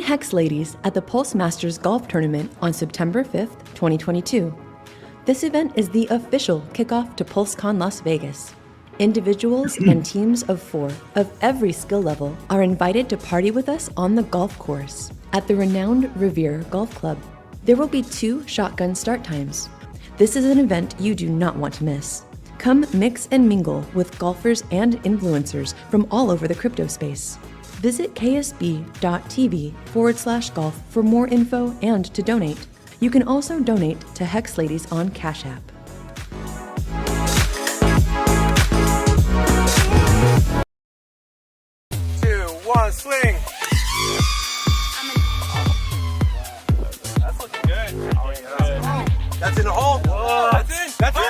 Join Hex Ladies at the Pulse Masters Golf Tournament on September 5th, 2022. This event is the official kickoff to PulseCon Las Vegas. Individuals and teams of 4 of every skill level are invited to party with us on the golf course at the renowned Revere Golf Club. There will be 2 shotgun start times. This is an event you do not want to miss. Come mix and mingle with golfers and influencers from all over the crypto space. Visit ksb.tv/golf for more info and to donate. You can also donate to Hex Ladies on Cash App. Swing. That's looking good. Oh, yeah. That's in the hole. Whoa. That's it. That's it.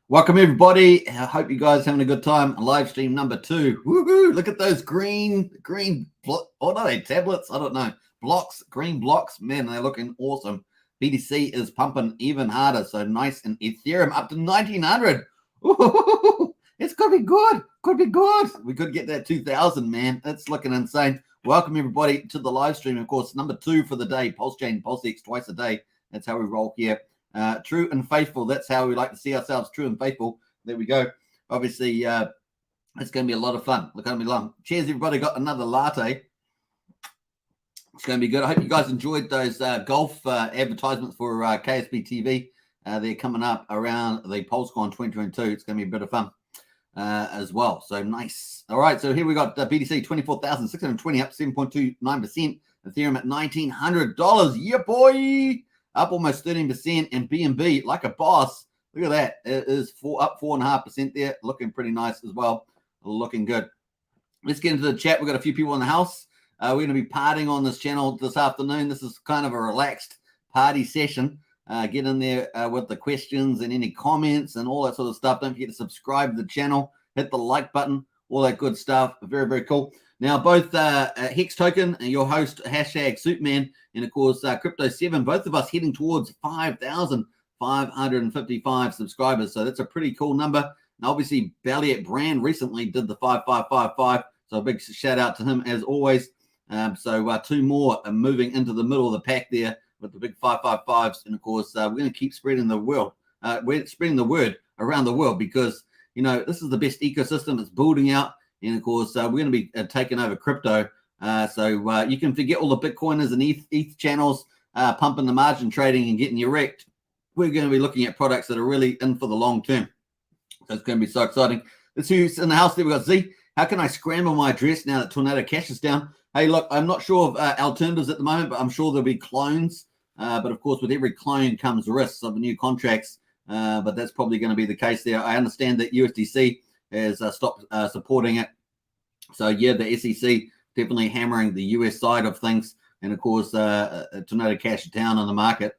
Welcome everybody. I hope you guys are having a good time. Live stream number 2. Woohoo! Look at those green, what are they? Tablets? I don't know. Blocks, green blocks. Man, they're looking awesome. BTC is pumping even harder. So nice. And Ethereum up to 1900. Ooh, it's gonna be good. Could be good. We could get that 2000, man. It's looking insane. Welcome everybody to the live stream. Of course, number 2 for the day. Pulsechain, Pulsex twice a day. That's how we roll here. True and faithful. That's how we like to see ourselves. True and faithful. There we go. Obviously, it's going to be a lot of fun. Look, going to be long. Cheers, everybody. Got another latte. It's going to be good. I hope you guys enjoyed those golf advertisements for KSB TV. They're coming up around the PulseCon 2022. It's going to be a bit of fun as well. So nice. All right. So here we got BTC 24,620 up 7.29%. Ethereum at $1,900. Yeah, boy. Up almost 13%, and BNB like a boss. Look at that. It is up 4.5% there. Looking pretty nice as well. Looking good. Let's get into the chat. We've got a few people in the house. We're going to be partying on this channel this afternoon. This is kind of a relaxed party session. Get in there with the questions and any comments and all that sort of stuff. Don't forget to subscribe to the channel. Hit the like button. All that good stuff. Very, very cool. Now, both Hex Token and your host, #Superman, and of course, Crypto7, both of us heading towards 5,555 subscribers. So that's a pretty cool number. And obviously, Balliet Brand recently did the 5555. So a big shout out to him as always. So 2 more are moving into the middle of the pack there with the big 555s. And of course, we're going to keep spreading the word. We're spreading the word around the world because, you know, this is the best ecosystem. It's building out. And of course, we're going to be taking over crypto. So you can forget all the Bitcoiners and ETH channels pumping the margin trading and getting you wrecked. We're going to be looking at products that are really in for the long term. So it's going to be so exciting. Let's see who's in the house there. We've got Z. How can I scramble my address now that Tornado Cash is down? Hey, look, I'm not sure of alternatives at the moment, but I'm sure there'll be clones. But of course, with every clone comes risks of new contracts. But that's probably going to be the case there. I understand that USDC has stopped supporting it. So, yeah, the SEC definitely hammering the US side of things. And, of course, Tornado Cash down on the market.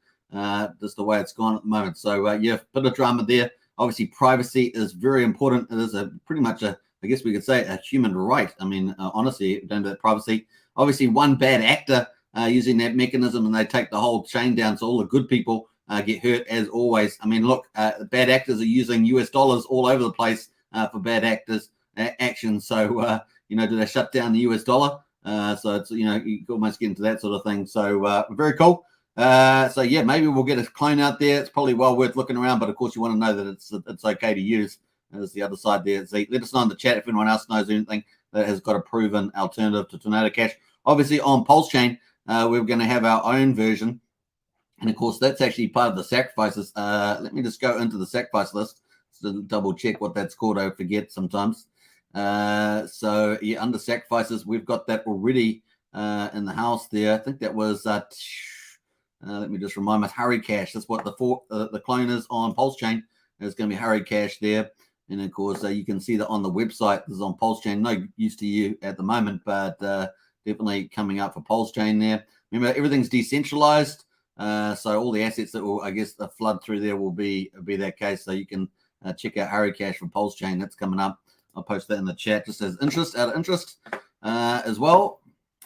Just the way it's gone at the moment. So, yeah, bit of drama there. Obviously, privacy is very important. It is pretty much I guess we could say, a human right. I mean, honestly, down to that privacy. Obviously, one bad actor using that mechanism and they take the whole chain down. So all the good people get hurt as always. I mean, look, bad actors are using US dollars all over the place for bad actors actions. So, you know, do they shut down the US dollar? So it's, you know, you can almost get into that sort of thing. So very cool. So yeah, maybe we'll get a clone out there. It's probably well worth looking around, but of course you want to know that it's okay to use. There's the other side there. So let us know in the chat if anyone else knows anything that has got a proven alternative to Tornado Cash. Obviously on Pulsechain, we're going to have our own version. And of course, that's actually part of the sacrifices. Let me just go into the sacrifice list to double check what that's called. I forget sometimes. So yeah, under sacrifices, we've got that already in the house there. I think that was let me just remind us, Hurry Cash. That's what the clone is on Pulsechain. There's going to be Hurry Cash there. And of course, you can see that on the website. This is on Pulsechain. No use to you at the moment, but definitely coming up for Pulsechain there. Remember, everything's decentralized. So all the assets that will, I guess, flood through there will be that case. So you can check out Harry Cash from Pulsechain. That's coming up. I'll post that in the chat just as out of interest as well.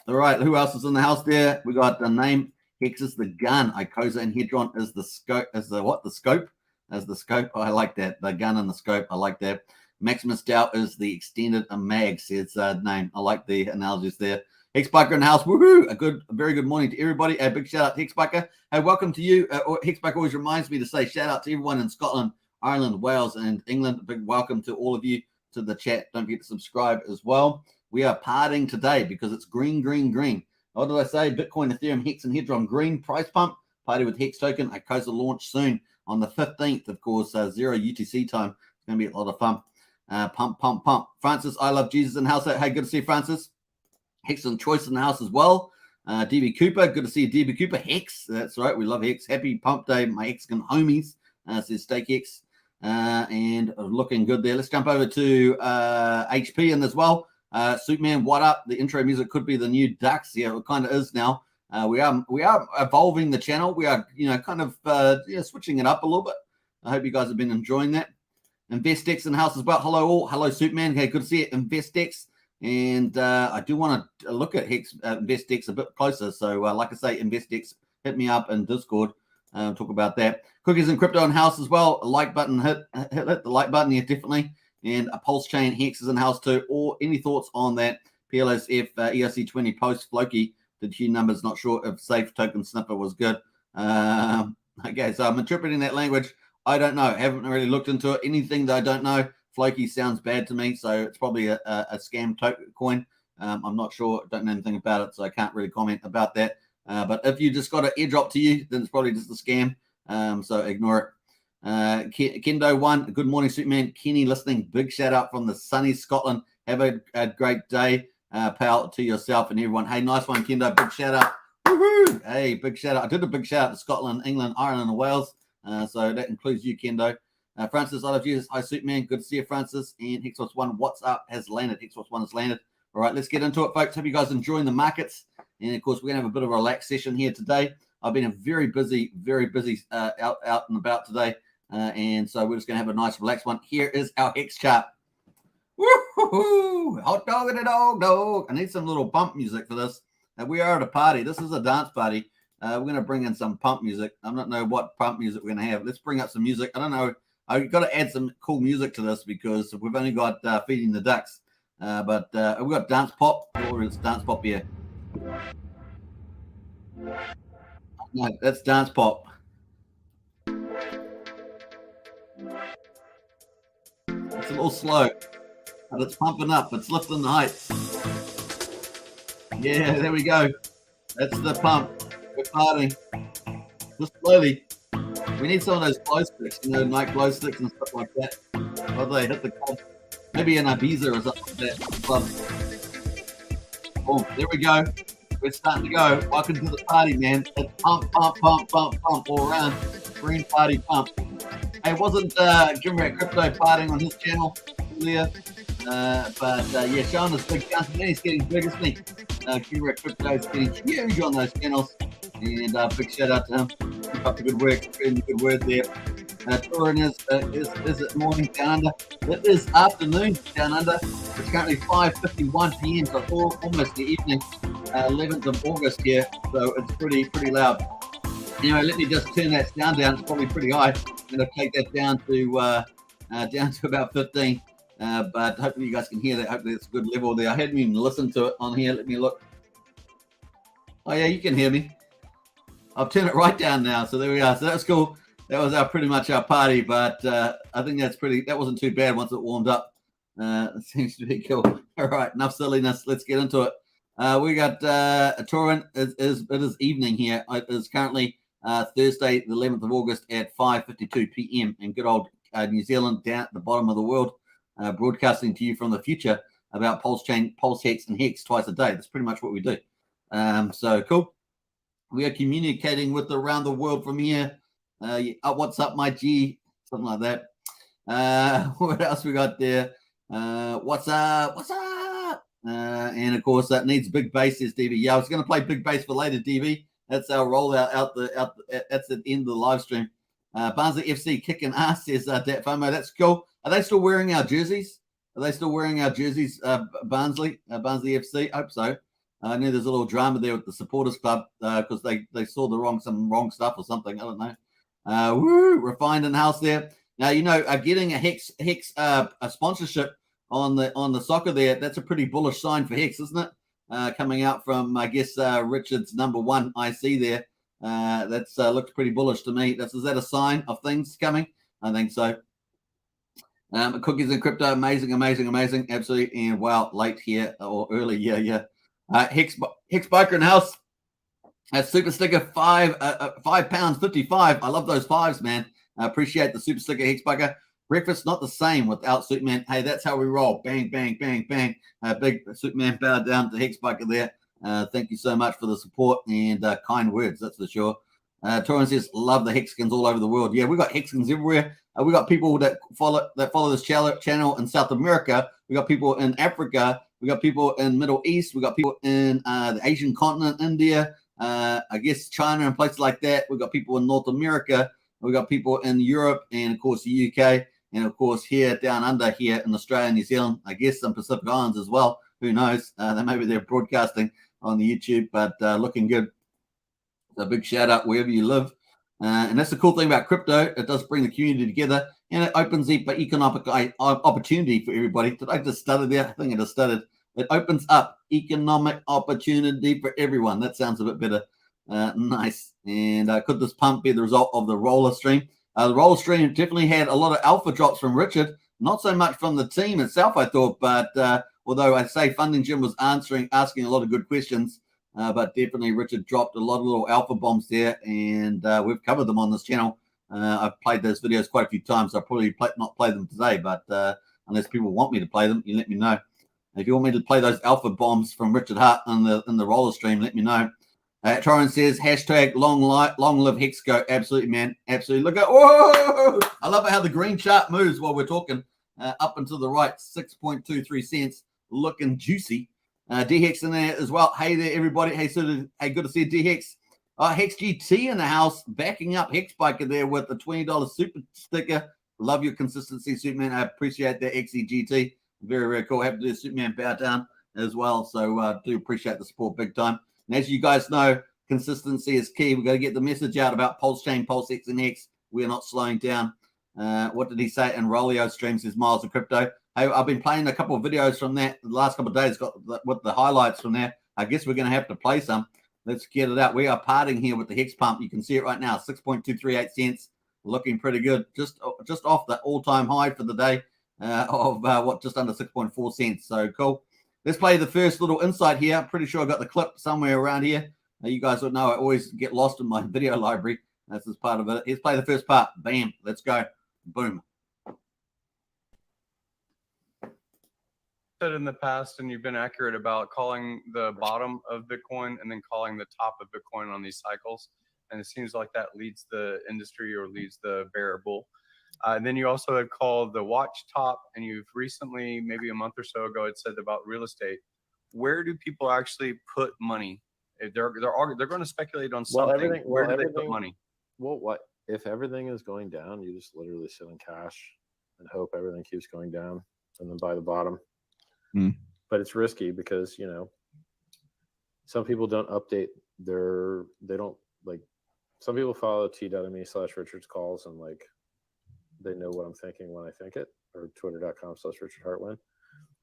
All right, who else is in the house there? We got the name Hex is the gun. ICOSA and Hedron is the scope. Is the what? The scope? As the scope. I like that. The gun and the scope. I like that. Maximus Dow is the extended mag. Says name. I like the analogies there. Hexbiker in the house. Woohoo! A very good morning to everybody. A big shout out to Hexbiker. Hey, welcome to you. Hexbiker always reminds me to say shout out to everyone in Scotland, Ireland, Wales, and England. A big welcome to all of you to the chat. Don't forget to subscribe as well. We are partying today because it's green, green, green. What did I say? Bitcoin, Ethereum, Hex, and Hedron green price pump. Party with Hex Token. ICOSA launch soon on the 15th, of course, 0 UTC time. It's going to be a lot of fun. Pump, pump, pump. Francis, I love Jesus in the house. Hey, good to see you, Francis. Hex and Choice in the house as well. DB Cooper, good to see you, DB Cooper. Hex, that's right. We love Hex. Happy pump day, my Hexican homies. Says Stake Hex. And looking good there. Let's jump over to HP in as well. Superman, what up? The intro music could be the new Ducks. Yeah, it kind of is now. We are evolving the channel. We are, kind of switching it up a little bit. I hope you guys have been enjoying that. InvestX in the house as well. Hello all. Hello Superman. Hey, good to see you. InvestX. And I do want to look at InvestX a bit closer. So like I say, InvestX, hit me up in Discord. Talk about that. Cookies and crypto in house as well. A like button, hit the like button here, definitely. And a Pulsechain Hex is in house too. Or any thoughts on that PLSF ERC20 post Floki? The Q numbers, not sure if safe token sniffer was good. Okay, so I'm interpreting that language. I don't know. Haven't really looked into it. Anything that I don't know, Floki sounds bad to me. So it's probably a scam token coin. I'm not sure. Don't know anything about it, so I can't really comment about that. But if you just got an airdrop to you, then it's probably just a scam. So ignore it. Kendo one, good morning, Superman. Kenny listening. Big shout out from the sunny Scotland. Have a great day, pal, to yourself and everyone. Hey, nice one, Kendo. Big shout out. Woohoo! Hey, big shout out. I did a big shout out to Scotland, England, Ireland, and Wales. So that includes you, Kendo. Francis, I love Jesus. Hi, Superman. Good to see you, Francis. And Hexbox One, what's up? Has landed. Hexbox One has landed. All right, let's get into it, folks. Hope you guys enjoying the markets. And of course, we're gonna have a bit of a relaxed session here today. I've been very busy out and about today. And so we're just going to have a nice relaxed one. Here is our Hex chart. Woo-hoo-hoo! Hot dog and a dog. I need some little bump music for this. We are at a party. This is a dance party. We're going to bring in some pump music. I don't know what pump music we're going to have. Let's bring up some music. I don't know. I've got to add some cool music to this because we've only got Feeding the Ducks. But we've got dance pop. Or it's dance pop here. No, that's dance pop. It's a little slow, but it's pumping up. It's lifting the heights. Yeah, there we go. That's the pump. We're partying. Just slowly. We need some of those glow sticks, night glow sticks and stuff like that. Or they hit the club. Maybe an Ibiza or something like that. Club. Oh, there we go. We're starting to go. Welcome to the party, man. It's pump, pump, pump, pump, pump all around. Green party pump. Hey, wasn't Jimmy Crypto partying on his channel earlier? Yeah, showing us big guns. Man, he's getting big, isn't he? Jimmy Crypto is getting huge on those channels. And big shout out to him. Keep up the good work. Doing the good work there. Touring is it morning down under? It is afternoon down under. It's currently 5:51 p.m. So almost the evening. 11th of August here. So it's pretty loud. Anyway, let me just turn that sound down. It's probably pretty high. I'm going to take that down to about 15. But hopefully you guys can hear that. Hopefully it's a good level there. I hadn't even listened to it on here. Let me look. Oh yeah, you can hear me. I've turned it right down now. So there we are. So that's cool. That was pretty much our party. But I think that wasn't too bad once it warmed up. It seems to be cool. All right, enough silliness. Let's get into it. We got a touring. It is evening here. It is currently Thursday, the 11th of August at 5:52 p.m. in good old New Zealand, down at the bottom of the world, broadcasting to you from the future about Pulsechain, Pulse Hex, and Hex twice a day. That's pretty much what we do. So cool. We are communicating with around the world from here. What's up, my G? Something like that. What else we got there? What's up? What's up? And of course, that needs big bass, says DB. Yeah, I was going to play big bass for later, DB. That's our rollout that's the end of the live stream. Barnsley FC kicking ass, says Dat FOMO. That's cool. Are they still wearing our jerseys? Barnsley FC? I hope so. I know there's a little drama there with the supporters club because they saw some wrong stuff or something. I don't know. Refined in house there. Now getting a Hex a sponsorship on the soccer there. That's a pretty bullish sign for Hex, isn't it? Coming out from I guess Richard's number one IC there. That's looks pretty bullish to me. Is that a sign of things coming? I think so. Cookies and crypto, amazing, absolutely. And wow, late here or early, yeah. Hex Biker in house. Super sticker £5.55. I love those fives, man. I appreciate the super sticker, Hex Biker. Breakfast not the same without Superman. Hey, that's how we roll. Bang, bang, bang, bang. Big Superman bow down to Hex Biker there. Thank you so much for the support and kind words, that's for sure. Torrance says, love the Hexkins all over the world. Yeah, we got Hexkins everywhere. We got people that follow this channel in South America. We got people in Africa. We got people in Middle East. We got people in the Asian continent, India, I guess China and places like that. We got people in North America. We got people in Europe and, of course, the UK. And, of course, here down under here in Australia and New Zealand. I guess some Pacific Islands as well. Who knows? Maybe they're broadcasting on the YouTube, but looking good. So a big shout out wherever you live. And that's the cool thing about crypto. It does bring the community together and it opens up economic opportunity for everybody. Did I just stutter there? I think I just stuttered. It opens up economic opportunity for everyone. That sounds a bit better. Nice. And could this pump be the result of the roller stream? The roller stream definitely had a lot of alpha drops from Richard. Not so much from the team itself, I thought. But although I say Funding Jim was asking a lot of good questions. But definitely Richard dropped a lot of little alpha bombs there, and we've covered them on this channel. I've played those videos quite a few times. I'll probably not play them today, but unless people want me to play them, you let me know. If you want me to play those alpha bombs from Richard Hart in the roller stream, let me know. Torrance says, hashtag long live Hexco. Absolutely, man. Absolutely. Look at, whoa! I love how the green chart moves while we're talking. Up and to the right, 6.23 cents. Looking juicy. D-Hex in there as well. Hey there, everybody. Hey, good to see you, D-Hex. Hex GT in the house, backing up Hex Biker there with the $20 super sticker. Love your consistency, Superman. I appreciate that, XEGT. Very, very cool. Happy to do Superman bow down as well. So do appreciate the support big time. And as you guys know, consistency is key. We've got to get the message out about Pulsechain, PulseX, and Hex. We're not slowing down. What did he say? And Rolio streams his miles of crypto. Hey, I've been playing a couple of videos from that the last couple of days, with the highlights from there. I guess we're going to have to play some. Let's get it out. We are parting here with the Hex pump. You can see it right now, 6.238 cents. Looking pretty good. Just off the all-time high for the day of just under 6.4 cents. So cool. Let's play the first little insight here. I'm pretty sure I got the clip somewhere around here. You guys would know I always get lost in my video library. That's just part of it. Let's play the first part. Bam. Let's go. Boom. Said in the past, and you've been accurate about calling the bottom of Bitcoin and then calling the top of Bitcoin on these cycles. And it seems like that leads the industry or leads the bear bull. And then you also had called the watch top, and you've recently, maybe a month or so ago, had said about real estate. Where do people actually put money? If they're going to speculate on something, where do they put money? Well, what if everything is going down? You just literally sit in cash and hope everything keeps going down, and then buy the bottom. But it's risky because, some people don't update some people follow t.me/Richard's calls and they know what I'm thinking when I think it, or twitter.com/RichardHartwin.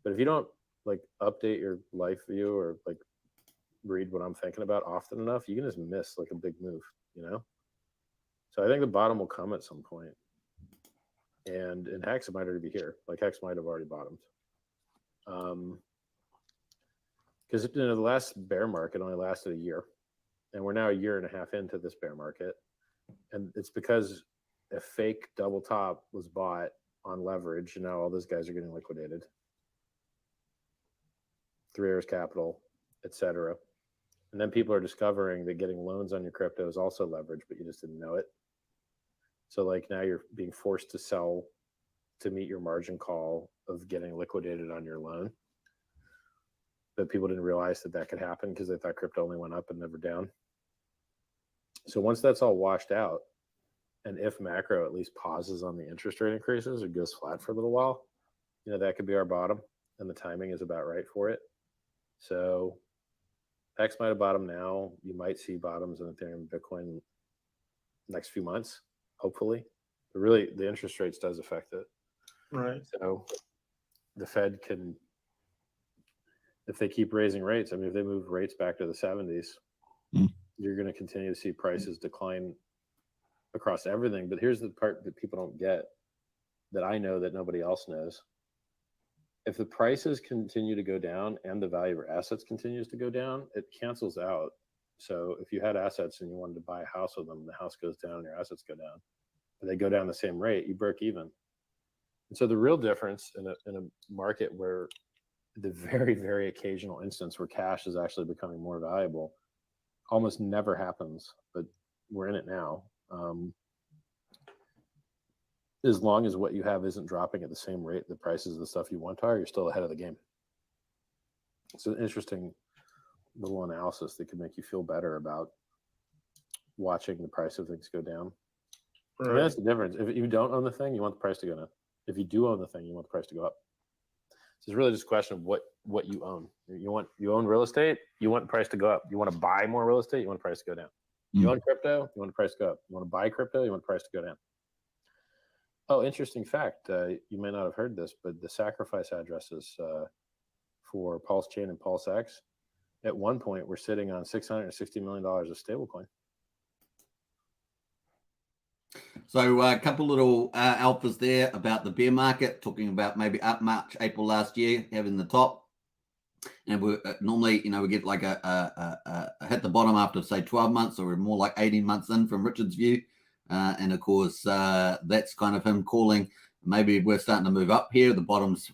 But if you don't update your life view or read what I'm thinking about often enough, you can just miss a big move, So I think the bottom will come at some point. And in Hex, it might already be here. Hex might have already bottomed. Because the last bear market only lasted a year, and we're now a year and a half into this bear market, and it's because a fake double top was bought on leverage, and now all those guys are getting liquidated. 3 Arrows Capital, etc. And then people are discovering that getting loans on your crypto is also leverage, but you just didn't know it. So now you're being forced to sell to meet your margin call of getting liquidated on your loan. But people didn't realize that could happen because they thought crypto only went up and never down. So once that's all washed out, and if macro at least pauses on the interest rate increases or goes flat for a little while, that could be our bottom, and the timing is about right for it. So X might have bottomed now. You might see bottoms in Ethereum, Bitcoin next few months, hopefully. But really, the interest rates does affect it. Right. So the Fed can, if they keep raising rates, I mean, if they move rates back to the 70s, you're going to continue to see prices decline across everything. But here's the part that people don't get, that I know that nobody else knows. If the prices continue to go down and the value of your assets continues to go down, it cancels out. So if you had assets and you wanted to buy a house with them, the house goes down and your assets go down, and they go down the same rate, you break even. And so the real difference in a market where the very, very occasional instance where cash is actually becoming more valuable almost never happens, but we're in it now. As long as what you have isn't dropping at the same rate the prices of the stuff you want are, you're still ahead of the game. It's an interesting little analysis that could make you feel better about watching the price of things go down. Right. I mean, that's the difference. If you don't own the thing, you want the price to go down. If you do own the thing, you want the price to go up. So it's really just a question of what you own. You own real estate, you want the price to go up. You want to buy more real estate, you want the price to go down. You own crypto, you want the price to go up. You want to buy crypto, you want the price to go down. Oh, interesting fact. You may not have heard this, but the sacrifice addresses for Pulsechain and PulseX, at one point, we're sitting on $660 million of stablecoin. So a couple little alphas there about the bear market, talking about maybe up March, April last year, having the top. And we normally, we get like a hit the bottom after, say, 12 months, or we're more like 18 months in from Richard's view. And of course, that's kind of him calling, maybe we're starting to move up here. The bottom's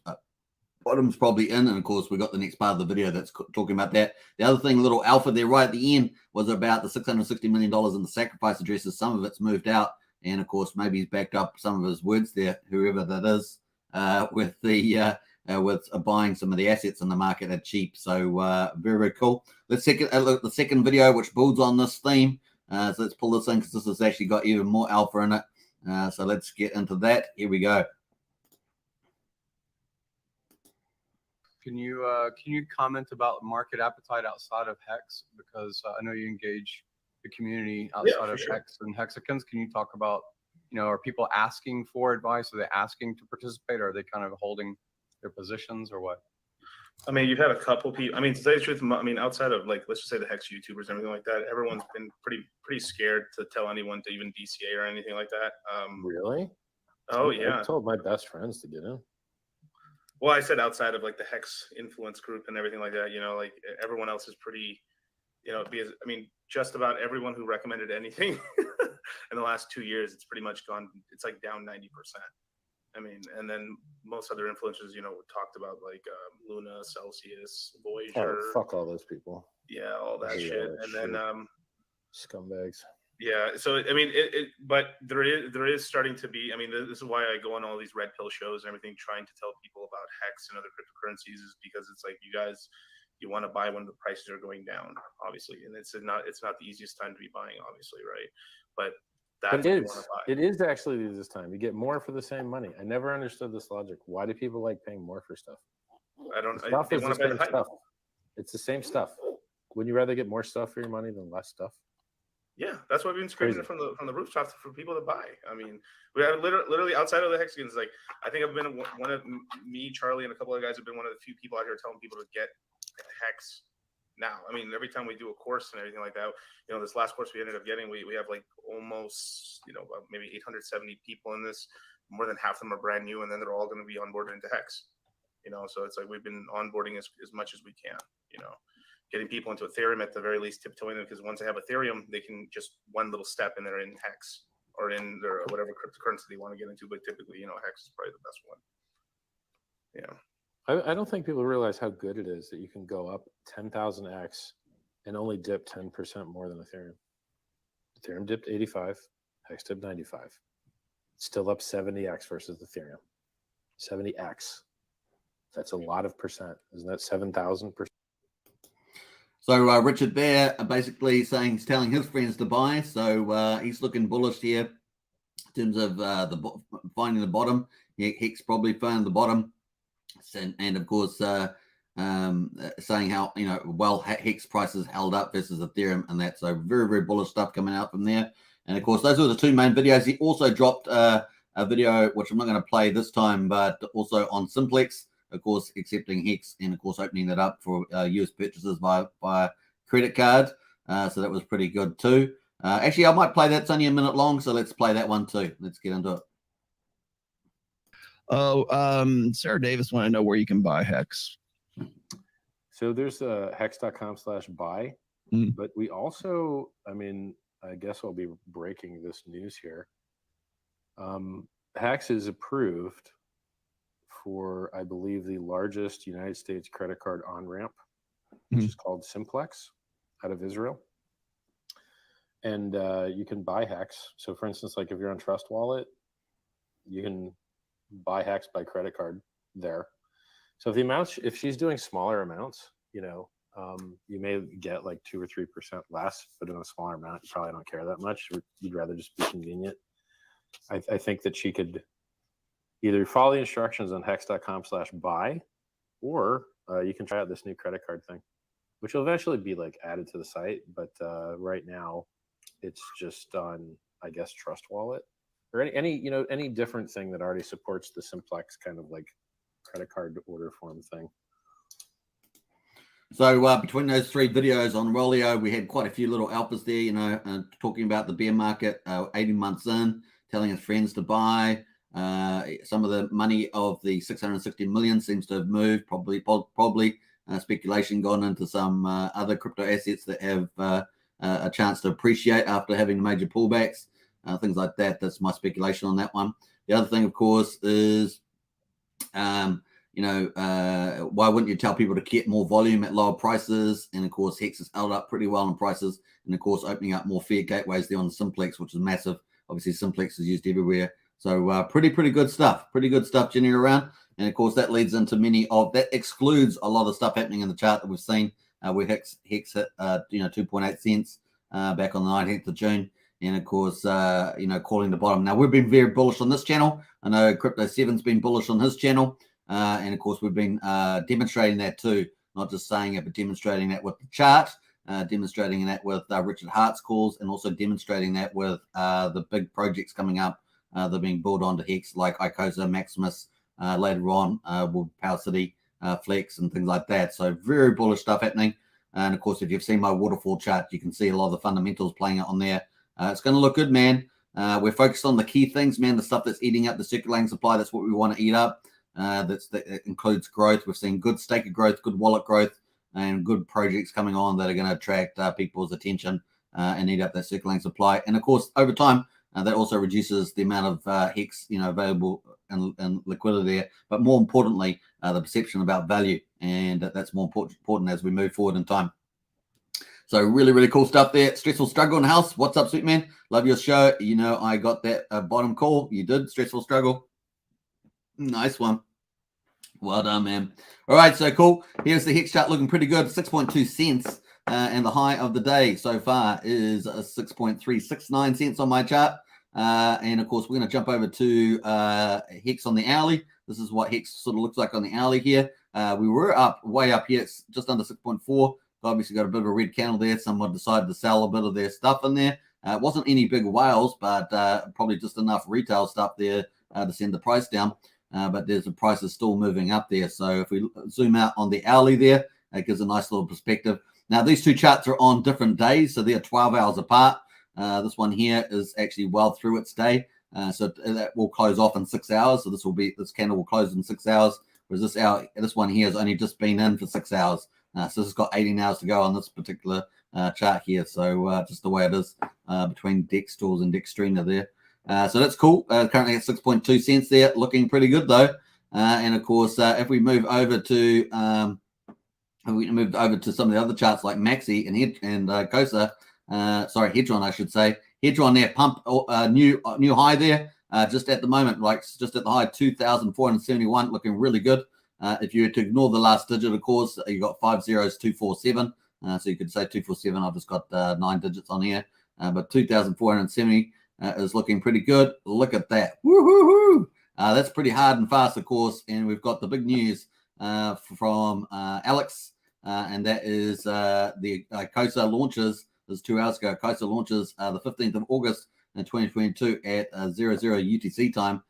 probably in. And of course, we got the next part of the video that's talking about that. The other thing, little alpha there right at the end, was about the $660 million in the sacrifice addresses. Some of it's moved out. And of course, maybe he's backed up some of his words there, whoever that is, with buying some of the assets in the market at cheap. So very, very cool. Let's look at the second video, which builds on this theme. So let's pull this in, because this has actually got even more alpha in it. So let's get into that. Here we go. Can you comment about market appetite outside of Hex? Because I know you engage the community outside of Hex and Hexicans. Can you talk about, are people asking for advice? Are they asking to participate? Or are they kind of holding their positions, or what? I mean, you've had a couple people. I mean, to tell you the truth, I mean, outside of, like, let's just say the Hex YouTubers and everything like that, everyone's been pretty scared to tell anyone to even DCA or anything like that. Really? Oh, yeah. I told my best friends to get in. Well, I said outside of, like, the Hex influence group and everything like that, like, everyone else is pretty, because, I mean, just about everyone who recommended anything in the last 2 years, it's pretty much gone, it's like down 90%. I mean, and then most other influencers, talked about, like, Luna, Celsius, Voyager. Oh, fuck all those people. Yeah, all that shit. And then scumbags. Yeah, so I mean, but there is starting to be. I mean, this is why I go on all these red pill shows and everything, trying to tell people about Hex and other cryptocurrencies, is because it's like, you guys, you want to buy when the prices are going down, obviously, and it's not the easiest time to be buying, obviously, right? But that's what you want to buy. It is actually this time. You get more for the same money. I never understood this logic. Why do people like paying more for stuff? I don't. Stuff They is want the to pay the same stuff. It's the same stuff. Wouldn't you rather get more stuff for your money than less stuff? Yeah, that's why we've been screaming it from the rooftops for people to buy. I mean, we have literally outside of the Hexagons, like, I think I've been one of me, Charlie, and a couple of guys have been one of the few people out here telling people to get Hex now. I mean, every time we do a course and everything like that, this last course we ended up getting, we have like almost, maybe 870 people in this. More than half of them are brand new, and then they're all going to be onboarded into Hex. So it's like we've been onboarding as much as we can, getting people into Ethereum at the very least, tiptoeing them, because once they have Ethereum, they can just one little step and they're in Hex or in their whatever cryptocurrency they want to get into. But typically, Hex is probably the best one. Yeah. I don't think people realize how good it is that you can go up 10,000x and only dip 10% more than Ethereum. Ethereum dipped 85, Hex dipped 95. It's still up 70x versus Ethereum. 70x. That's a lot of percent. Isn't that 7,000%? So Richard there basically saying he's telling his friends to buy. So he's looking bullish here in terms of finding the bottom. Hex probably found the bottom, and of course saying how well Hex prices held up versus Ethereum and that. So very, very bullish stuff coming out from there. And of course those were the two main videos. He also dropped a video which I'm not going to play this time, but also on Simplex, of course, accepting Hex and of course opening that up for US purchases via credit card. So that was pretty good too. Actually, I might play that. It's only a minute long, so let's play that one too. Let's get into it. Sarah Davis want to know where you can buy Hex. So there's hex.com/buy, but we also, I mean, I guess I'll be breaking this news here. Hex is approved for, I believe, the largest United States credit card on-ramp, which is called Simplex out of Israel. And you can buy Hex. So for instance, like if you're on Trust Wallet, you can buy Hex by credit card there. So if the amounts, if she's doing smaller amounts, you may get like 2 or 3% less, but in a smaller amount, you probably don't care that much. You'd rather just be convenient. I think that she could either follow the instructions on hex.com/buy, or you can try out this new credit card thing, which will eventually be like added to the site. But right now it's just on, I guess, Trust Wallet or any different thing that already supports the Simplex kind of like credit card order form thing. So between those three videos on Rolio, we had quite a few little alphas there, talking about the bear market, 18 months in, telling his friends to buy. Some of the money of the 660 million seems to have moved, probably speculation gone into some other crypto assets that have a chance to appreciate after having major pullbacks, things like that. That's my speculation on that one. The other thing, of course, is why wouldn't you tell people to get more volume at lower prices? And of course, Hex has held up pretty well on prices, and of course, opening up more fiat gateways there on the Simplex, which is massive. Obviously, Simplex is used everywhere. So pretty good stuff. Pretty good stuff generating around. And of course, that leads into that excludes a lot of stuff happening in the chart that we've seen where Hex hit 2.8 cents back on the 19th of June. And of course, calling the bottom. Now, we've been very bullish on this channel. I know Crypto 7's been bullish on his channel. And of course, we've been demonstrating that too. Not just saying it, but demonstrating that with the chart, demonstrating that with Richard Hart's calls, and also demonstrating that with the big projects coming up. They're being built onto Hex, like ICOSA, Maximus, later on with Power City, Flex, and things like that. So very bullish stuff happening. And of course, if you've seen my waterfall chart, you can see a lot of the fundamentals playing out on there. It's going to look good, man. We're focused on the key things, man, the stuff that's eating up the circulating supply. That's what we want to eat up. That includes growth. We've seen good staker growth, good wallet growth, and good projects coming on that are going to attract people's attention and eat up that circulating supply. And of course, over time, that also reduces the amount of Hex, available and liquidity there. But more importantly, the perception about value, and that's more important as we move forward in time. So really, really cool stuff there. Stressful Struggle in the house. What's up, Sweetman? Love your show. I got that bottom call. You did. Stressful Struggle. Nice one. Well done, man. All right, so cool. Here's the Hex chart looking pretty good. 6.2 cents. And the high of the day so far is 6.369 cents on my chart. And of course, we're going to jump over to Hex on the hourly. This is what Hex sort of looks like on the hourly here. We were way up here. It's just under 6.4. Obviously got a bit of a red candle there. Someone decided to sell a bit of their stuff in there. It wasn't any big whales, but probably just enough retail stuff there to send the price down. But there's the price is still moving up there. So if we zoom out on the hourly there, it gives a nice little perspective. Now, these two charts are on different days, so they're 12 hours apart. This one here is actually well through its day. So that will close off in 6 hours. So this candle will close in 6 hours, whereas this one here has only just been in for 6 hours. So this has got 18 hours to go on this particular chart here. So just the way it is between DEX tools and DEXstreamer there. So that's cool. Currently at 6.2 cents there, looking pretty good though. And of course, if we move over to some of the other charts like Maxi and ICOSA, Hedron, I should say. Hedron there, pump new high there, just at the moment, just at the high 2,471, looking really good. If you were to ignore the last digit, of course, you got 50247. So you could say 247. I've just got 9 digits on here, but 2,470 is looking pretty good. Look at that. Woo-hoo-hoo! That's pretty hard and fast, of course. And we've got the big news from Alex, and that is the ICOSA launches. This is 2 hours ago. ICOSA launches the 15th of August in 2022 at 00 UTC time,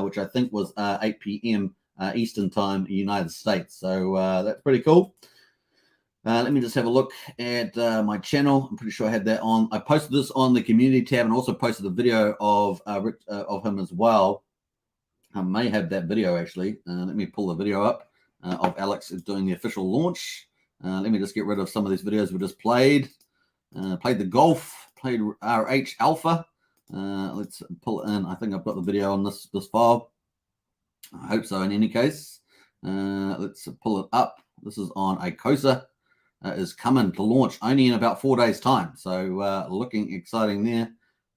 which I think was 8 p.m. Eastern time, United States. So that's pretty cool. Let me just have a look at my channel. I'm pretty sure I had that on. I posted this on the community tab and also posted a video of him as well. I may have that video actually. Let me pull the video up of Alex doing the official launch. Let me just get rid of some of these videos we just played. Played the golf, played RH Alpha. Let's pull it in. I think I've got the video on this file. I hope so in any case. Let's pull it up. This is on ICOSA. Is coming to launch only in about 4 days time. So looking exciting there.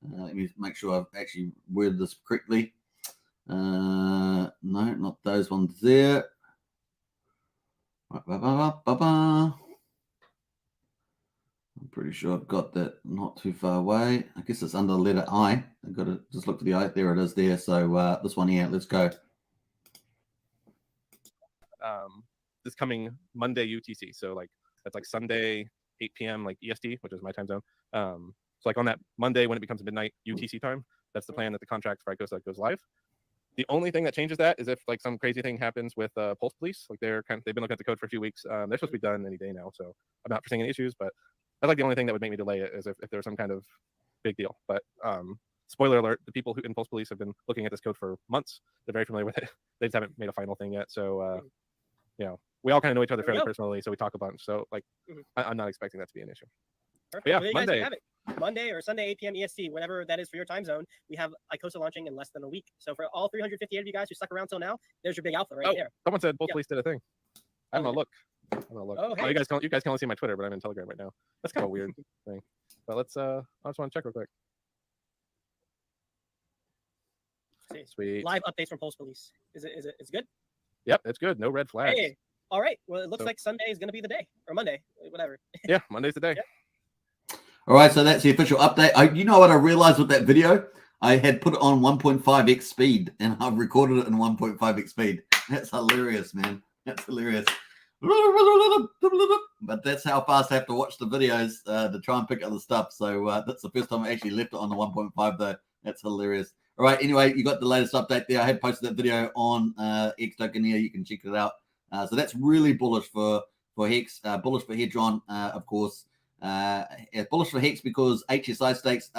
Let me make sure I've actually worded this correctly. No, not those ones there. I'm pretty sure I've got that not too far away. I guess it's under the letter I. I've got to just look for the I. There it is there. So this one here, let's go. This coming Monday UTC. So like that's like Sunday 8 p.m. like EST, which is my time zone. So like on that Monday when it becomes midnight UTC time, that's the plan that the contract for ICOSA goes live. The only thing that changes that is if like some crazy thing happens with Pulse Police. Like they've been looking at the code for a few weeks. They're supposed to be done any day now, so I'm not foreseeing any issues. But that's like the only thing that would make me delay it is if there's some kind of big deal. But spoiler alert: the people who in Pulse Police have been looking at this code for months. They're very familiar with it. They just haven't made a final thing yet. So you know, we all kind of know each other fairly personally, so we talk a bunch. So like, I'm not expecting that to be an issue. Perfect. But yeah, well, you Monday. guys have it. Monday or Sunday, 8 p.m. EST, whatever that is for your time zone. We have ICOSA launching in less than a week. So for all 358 of you guys who stuck around till now, there's your big alpha right there. Someone said Pulse Police did a thing. I'm gonna look. Oh, hey. Oh, you guys can only see my Twitter, but I'm in Telegram right now. That's kind of a weird thing. But let's I just want to check real quick. See. Sweet. Live updates from Pulse Police. Is it good? Yep, it's good. No red flags. Hey. All right. Well, it looks like Sunday is going to be the day, or Monday, whatever. Yeah, Monday's the day. Yep. All right, so that's the official update. You know what I realized with that video? I had put it on 1.5x speed, and I've recorded it in 1.5x speed. That's hilarious, man. That's hilarious. But that's how fast I have to watch the videos to try and pick up the stuff. So that's the first time I actually left it on the 1.5, though. That's hilarious. All right, anyway, you got the latest update there. I had posted that video on Hex Token here. You can check it out. So that's really bullish for Hex, bullish for Hedron, of course. Bullish for Hex because HSI stakes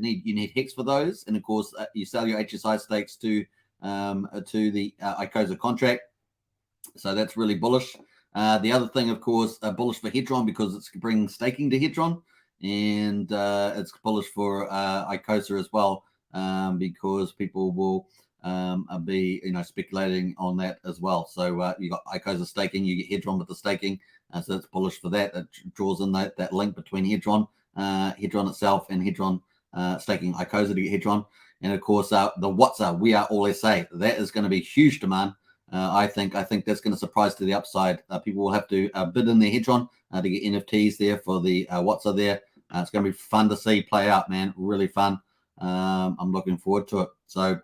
you need Hex for those, and of course you sell your HSI stakes to the ICOSA contract. So that's really bullish. The other thing, of course, bullish for Hedron because it's bringing staking to Hedron, and it's bullish for ICOSA as well because people will be speculating on that as well. So you got ICOSA staking, you get Hedron with the staking, so that's bullish for that. It draws in that link between Hedron itself and Hedron staking ICOSA to get Hedron, and of course the WhatsApp We Are All SA, that is going to be huge demand. I think that's going to surprise to the upside. People will have to bid in their Hedron to get NFTs there for the WhatsApp there. It's going to be fun to see play out, man. Really fun. I'm looking forward to it. So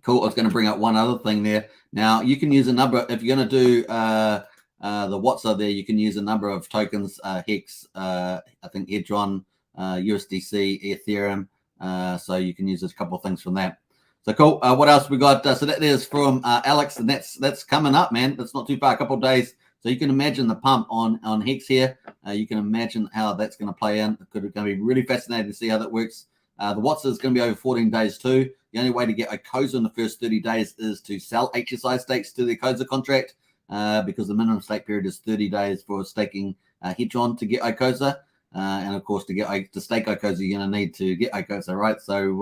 cool. I was going to bring up one other thing there. Now you can use a number if you're going to do the WhatsApp there. You can use a number of tokens, Hex, I think Hedron, USDC, Ethereum. So you can use a couple of things from that. So cool. What else we got? So that is from Alex, and that's coming up, man. That's not too far. A couple of days. So you can imagine the pump on Hex here. You can imagine how that's going to play in. It's going to be really fascinating to see how that works. The WhatsApp is going to be over 14 days too. The only way to get ICOSA in the first 30 days is to sell HSI stakes to the ICOSA contract because the minimum stake period is 30 days for staking Hedron to get ICOSA. And of course, to stake ICOSA, you're going to need to get ICOSA, right? So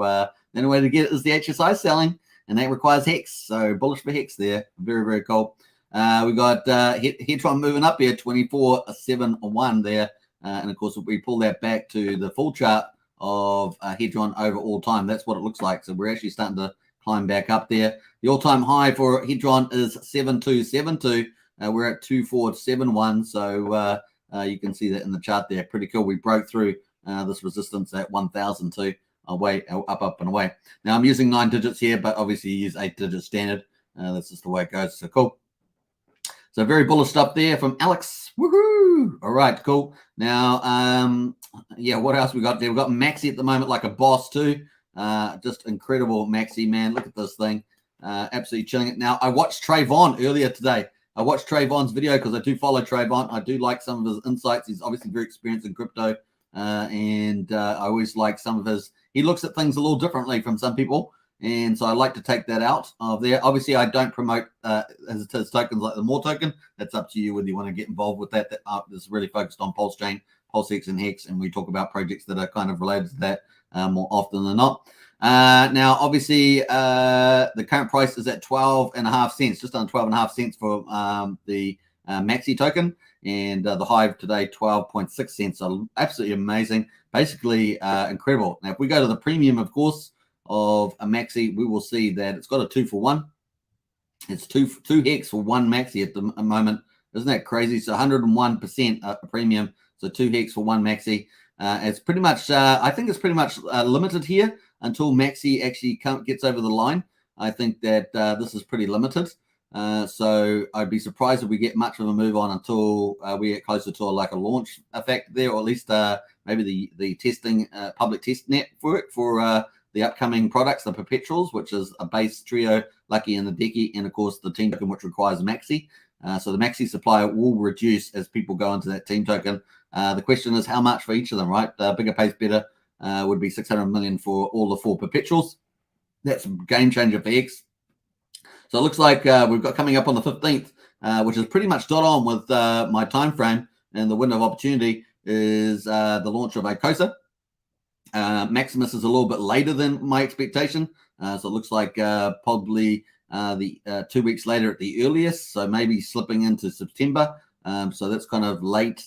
the only way to get it is the HSI selling, and that requires Hex. So bullish for Hex there. Very, very cool. We got Hedron moving up here, 24.71 there. And of course, if we pull that back to the full chart of Hedron over all time, that's what it looks like. So we're actually starting to climb back up there. The all-time high for Hedron is 7272. we're at 2471. So you can see that in the chart there. Pretty cool. We broke through this resistance at 1002. Away, up and away. Now I'm using 9 digits here, but obviously you use 8 digit standard. That's just the way it goes. So cool. So very bullish stuff there from Alex. Woohoo! All right, cool. Now, yeah, what else we got there? We got Maxi at the moment, like a boss too. Just incredible Maxi, man. Look at this thing. Absolutely chilling it. Now, I watched Trayvon earlier today. I watched Trayvon's video because I do follow Trayvon. I do like some of his insights. He's obviously very experienced in crypto. And I always like some of his, he looks at things a little differently from some people. And so I like to take that out of there. Obviously, I don't promote his tokens like the More token. That's up to you whether you want to get involved with that. That is really focused on Pulsechain, Pulsechain, and Hex. And we talk about projects that are kind of related to that more often than not. Now, obviously, the current price is at 12.5 cents, just under 12.5 cents for the Maxi token. And the high today, 12.6 cents. So absolutely amazing. Basically incredible. Now, if we go to the premium, of course, of a Maxi, we will see that it's got a 2-for-1. It's two Hex for 1 Maxi at the moment. Isn't that crazy? So 101% premium. So 2 Hex for 1 Maxi. It's pretty much, I think it's pretty much limited here until Maxi actually gets over the line. I think that this is pretty limited. So I'd be surprised if we get much of a move on until we get closer to like a launch effect there, or at least maybe the testing public test net for it for the upcoming products, the perpetuals, which is a base trio, Lucky and the Decky, and of course the team token, which requires Maxi. So the Maxi supply will reduce as people go into that team token. The question is how much for each of them, right? Bigger pays better would be 600 million for all the 4 perpetuals. That's a game changer for Hex. So it looks like we've got coming up on the 15th, which is pretty much dot on with my time frame, and the window of opportunity is the launch of ICOSA. Maximus is a little bit later than my expectation, so it looks like probably the 2 weeks later at the earliest, so maybe slipping into September. So that's kind of late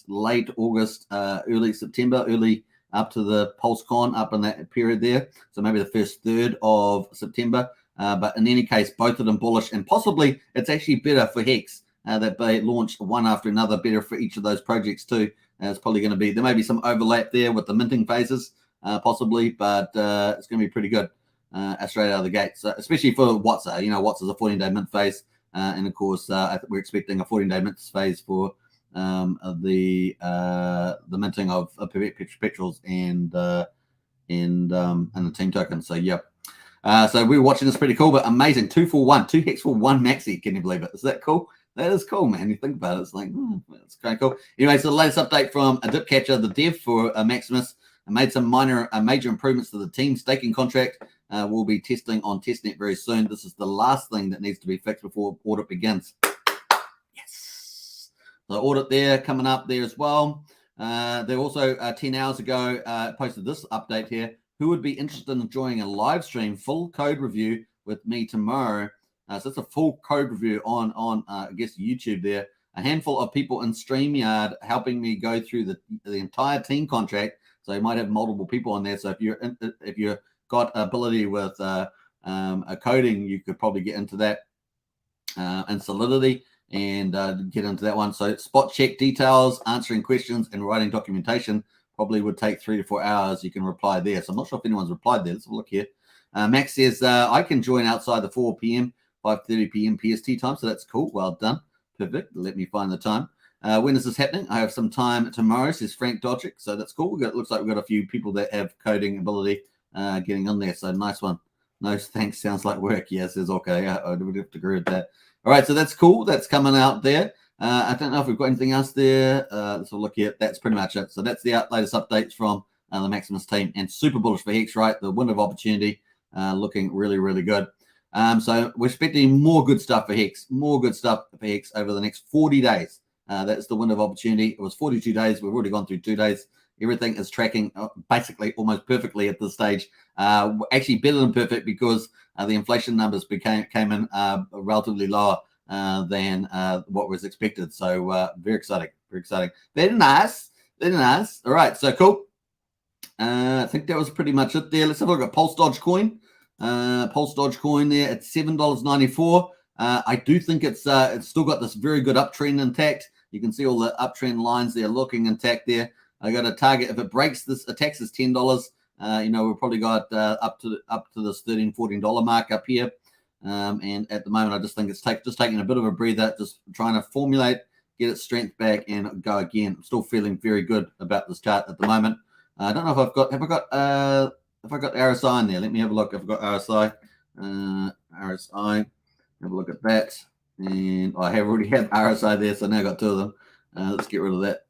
August, early September, early up to the PulseCon, up in that period there. So maybe the first third of September. But in any case, both of them bullish, and possibly it's actually better for Hex that they launch one after another, better for each of those projects too. It's probably going to be, there may be some overlap there with the minting phases, possibly, but it's going to be pretty good straight out of the gate. So especially for WhatsApp, you know, WhatsApp is a 14-day mint phase, and of course we're expecting a 14-day mint phase for the minting of perpetuals and the team token. So yeah. So we're watching this, pretty cool, but amazing. 2 for 1, 2 Hex for 1 Maxi. Can you believe it? Is that cool? That is cool, man. You think about it, it's like, that's kind of cool. Anyway, so the latest update from a dip catcher, the dev for Maximus, made some major improvements to the team staking contract. We'll be testing on testnet very soon. This is the last thing that needs to be fixed before audit begins. Yes. The audit there coming up there as well. They also 10 hours ago posted this update here. Who would be interested in joining a live stream full code review with me tomorrow? So it's a full code review on I guess YouTube there. A handful of people in StreamYard helping me go through the entire team contract. So you might have multiple people on there. So if you're got ability with coding, you could probably get into that and Solidity and get into that one. So spot check details, answering questions, and writing documentation. Probably would take 3 to 4 hours. You can reply there. So I'm not sure if anyone's replied there. Let's have a look here. Max says, I can join outside the 4 p.m., 5:30 p.m. PST time. So that's cool. Well done. Perfect. Let me find the time. When is this happening? I have some time tomorrow, says Frank Dodgick. So that's cool. Looks like we've got a few people that have coding ability getting on there. So nice one. No thanks. Sounds like work. Yeah, says okay. I would have to agree with that. All right. So that's cool. That's coming out there. I don't know if we've got anything else there. Let's have a look here. That's pretty much it. So that's the latest updates from the Maximus team, and super bullish for Hex, right? The window of opportunity looking really, really good. So we're expecting more good stuff for Hex, over the next 40 days. That's the window of opportunity. It was 42 days. We've already gone through 2 days. Everything is tracking basically almost perfectly at this stage. Actually better than perfect because the inflation numbers came in relatively lower than what was expected. So very exciting, very exciting. Very nice. All right, so cool. I think that was pretty much it there. Let's have a look at Pulse Dodge Coin. Pulse Dodge Coin there at $7.94. I do think it's still got this very good uptrend intact. You can see all the uptrend lines there looking intact there. I got a target. If it breaks this, attacks this $10, you know, we've probably got up to this $13, $14 mark up here. And at the moment, I just think it's just taking a bit of a breather, just trying to formulate, get its strength back, and go again. I'm still feeling very good about this chart at the moment. I don't know if have I got RSI in there? Let me have a look. I've got RSI. RSI. Have a look at that. And I have already had RSI there, so now I've got two of them. Let's get rid of that.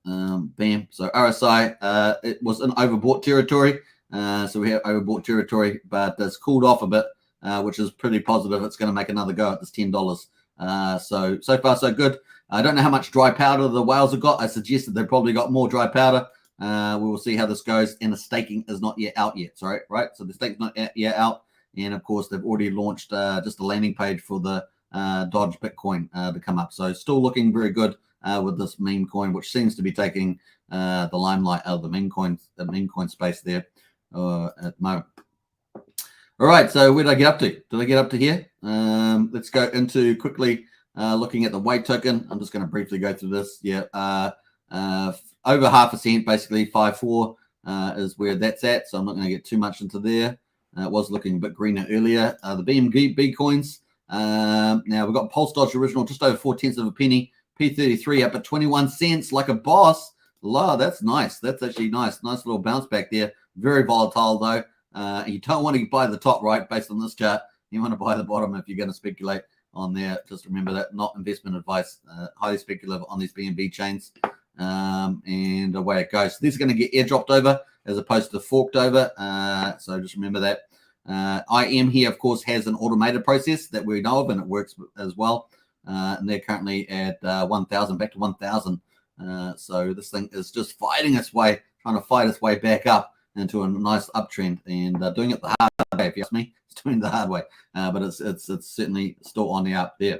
Bam. So RSI, it was in overbought territory. So we have overbought territory, but it's cooled off a bit, which is pretty positive. It's going to make another go at this $10. So far, so good. I don't know how much dry powder the whales have got. I suggested they've probably got more dry powder. We will see how this goes. And the staking is not yet out yet. Sorry, right? So the stake's not yet out. And of course, they've already launched just a landing page for the Dodge Bitcoin to come up. So still looking very good with this meme coin, which seems to be taking the limelight out of the meme coin space there at the moment. All right, so where did I get up to? Did I get up to here? Let's go into quickly looking at the weight token. I'm just going to briefly go through this. Yeah, over 0.5%, basically 5.4 is where that's at. So I'm not going to get too much into there. It was looking a bit greener earlier. The BNB coins. Now we've got Pulse Dodge Original just over 0.4 of a penny. P33 up at 21 cents like a boss. La, that's nice. That's actually nice. Nice little bounce back there. Very volatile though. You don't want to buy the top, right, based on this chart. You want to buy the bottom if you're going to speculate on there. Just remember that, not investment advice. Highly speculative on these BNB chains. And away it goes. So these are going to get airdropped over as opposed to forked over. So just remember that. IM here, of course, has an automated process that we know of, and it works as well. And they're currently at 1,000, back to 1,000. So this thing is just fighting its way, trying to fight its way back up into a nice uptrend, and doing it the hard way. If you ask me, it's doing the hard way, but it's certainly still on the up there.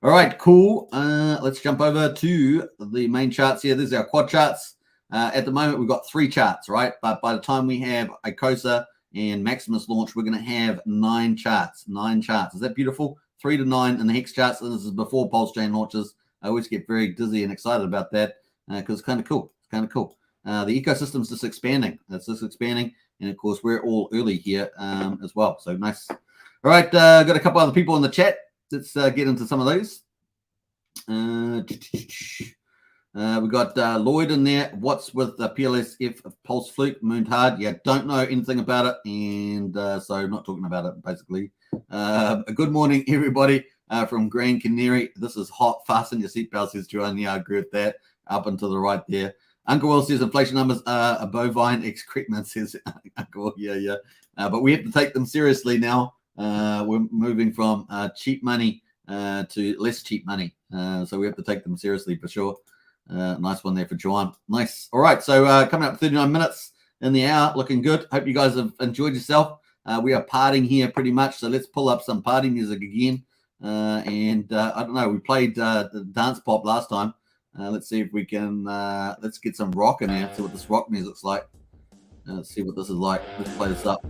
All right, cool. Let's jump over to the main charts here. These are our quad charts. At the moment, we've got 3 charts, right? But by the time we have ICOSA and Maximus launch, we're going to have 9 charts. 9 charts. Is that beautiful? 3 to 9 in the Hex charts, and this is before Pulsechain launches. I always get very dizzy and excited about that because it's kind of cool. It's kind of cool. The ecosystem's just expanding. It's just expanding, and of course, we're all early here as well. So nice. All right, got a couple other people in the chat. Let's get into some of those. We got Lloyd in there. What's with the PLSF Pulse Fluke mooned hard? Yeah, don't know anything about it, and so not talking about it basically. Good morning, everybody from Grand Canary. This is hot. Fasten your seatbelts, says Joanne. Yeah, I agree with that. Up and to the right there. Uncle Will says inflation numbers are a bovine. Excrement, says Uncle Will. Yeah. But we have to take them seriously now. We're moving from cheap money to less cheap money. So we have to take them seriously for sure. Nice one there for Joanne. Nice. All right. So coming up 39 minutes in the hour. Looking good. Hope you guys have enjoyed yourself. We are partying here pretty much. So let's pull up some party music again. And I don't know. We played the dance pop last time. Let's see if we can, let's get some rock in there, see what this rock music's like. Let's see what this is like. Let's play this up.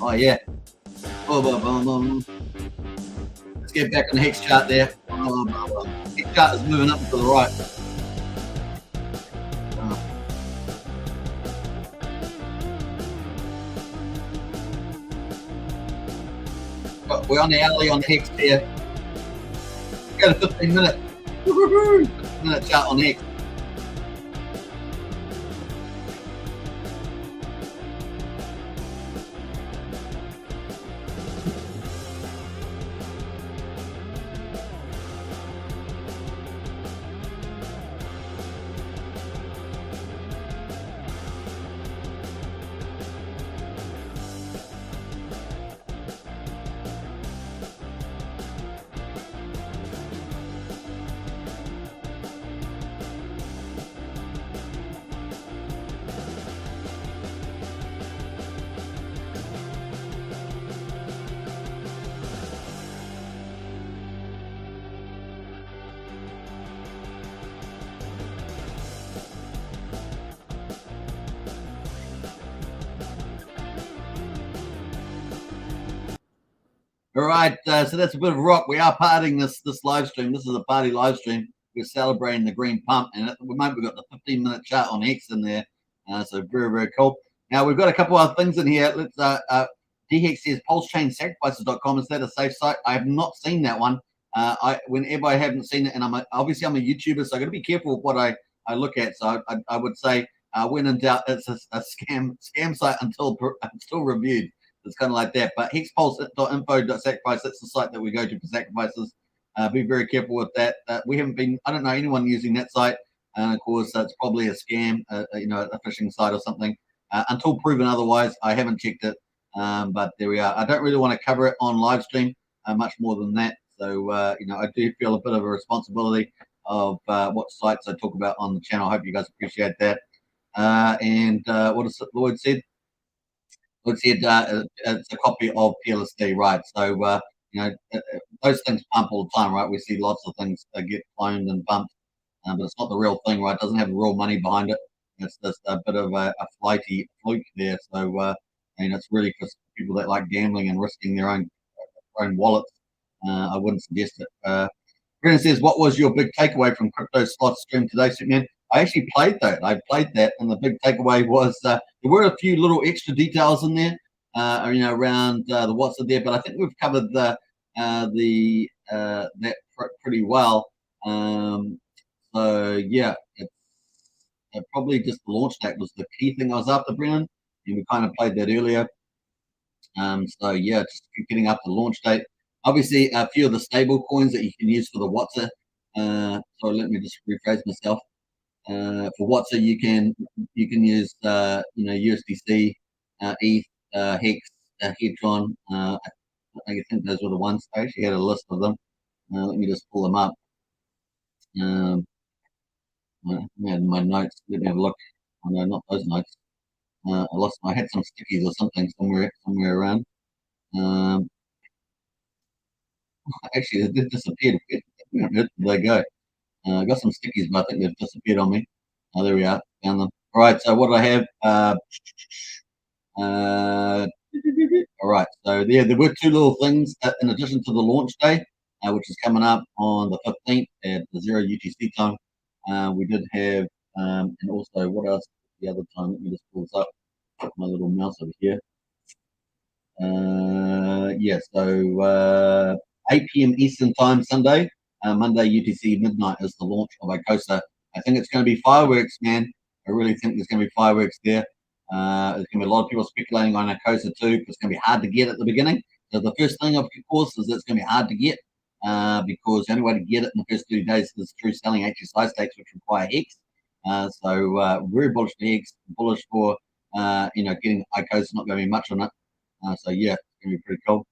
Oh, yeah. Let's get back on the Hex chart there. Hex chart is moving up to the right. We're on the alley on the Hex here. We got a 15-minute. 15-minute chart on Hex. All right, so that's a bit of rock. We are partying this live stream. This is a party live stream. We're celebrating the green pump, and at the moment we've got the 15-minute chart on X in there. So very, very cool. Now we've got a couple other things in here. Let's DHEX says Pulsechain Sacrifices.com. Is that a safe site? I have not seen that one. Whenever I haven't seen it, and I'm a YouTuber, so I got to be careful with what I look at. So I would say when in doubt, it's a scam site until reviewed. It's kind of like that. But hexpulse.info.sacrifice, that's the site that we go to for sacrifices. Be very careful with that. We haven't been, I don't know anyone using that site. And of course, it's probably a scam, a phishing site or something. Until proven otherwise, I haven't checked it. But there we are. I don't really want to cover it on live stream much more than that. So, I do feel a bit of a responsibility of what sites I talk about on the channel. I hope you guys appreciate that. And what has Lloyd said? Lloyd said it's a copy of PLSD, right? So, those things pump all the time, right? We see lots of things get cloned and bumped, but it's not the real thing, right? It doesn't have real money behind it. It's just a bit of a flighty fluke there. So, it's really for people that like gambling and risking their own wallets. I wouldn't suggest it. Brennan says, what was your big takeaway from Crypto Sloth stream today, Superman? I actually played that. And the big takeaway was there were a few little extra details in there, around the what's there. But I think we've covered that pretty well. So yeah, it's probably just the launch date was the key thing I was after, Brennan, and we kind of played that earlier. So yeah, just getting up the launch date. Obviously, a few of the stable coins that you can use for the WhatsApp. So let me just rephrase myself. For WhatsApp, you can use USDC, ETH, Hex, Hedron. I think those were the ones. I actually had a list of them. Let me just pull them up. My notes. Let me have a look. Oh, no, not those notes. I had some stickies or something somewhere around. Actually, they disappeared. Where did they go? I got some stickies, but I think they've disappeared on me. Oh, there we are. Found them. All right. So what do I have? All right. So there were two little things in addition to the launch day, which is coming up on the 15th at the 0 UTC time. We did have, and also what else? The other time, let me just pull this up. Put my little mouse over here. So 8 p.m. Eastern time Sunday. Monday UTC midnight is the launch of ICOSA. I think it's going to be fireworks, man. I really think there's going to be fireworks there. There's going to be a lot of people speculating on ICOSA too, because it's going to be hard to get at the beginning. So the first thing, of course, is that it's going to be hard to get because the only way to get it in the first 30 days is through selling HSI stakes, which require Hex. So very bullish for Hex, bullish for getting ICOSA. Not going to be much on it. So yeah, it's going to be pretty cool.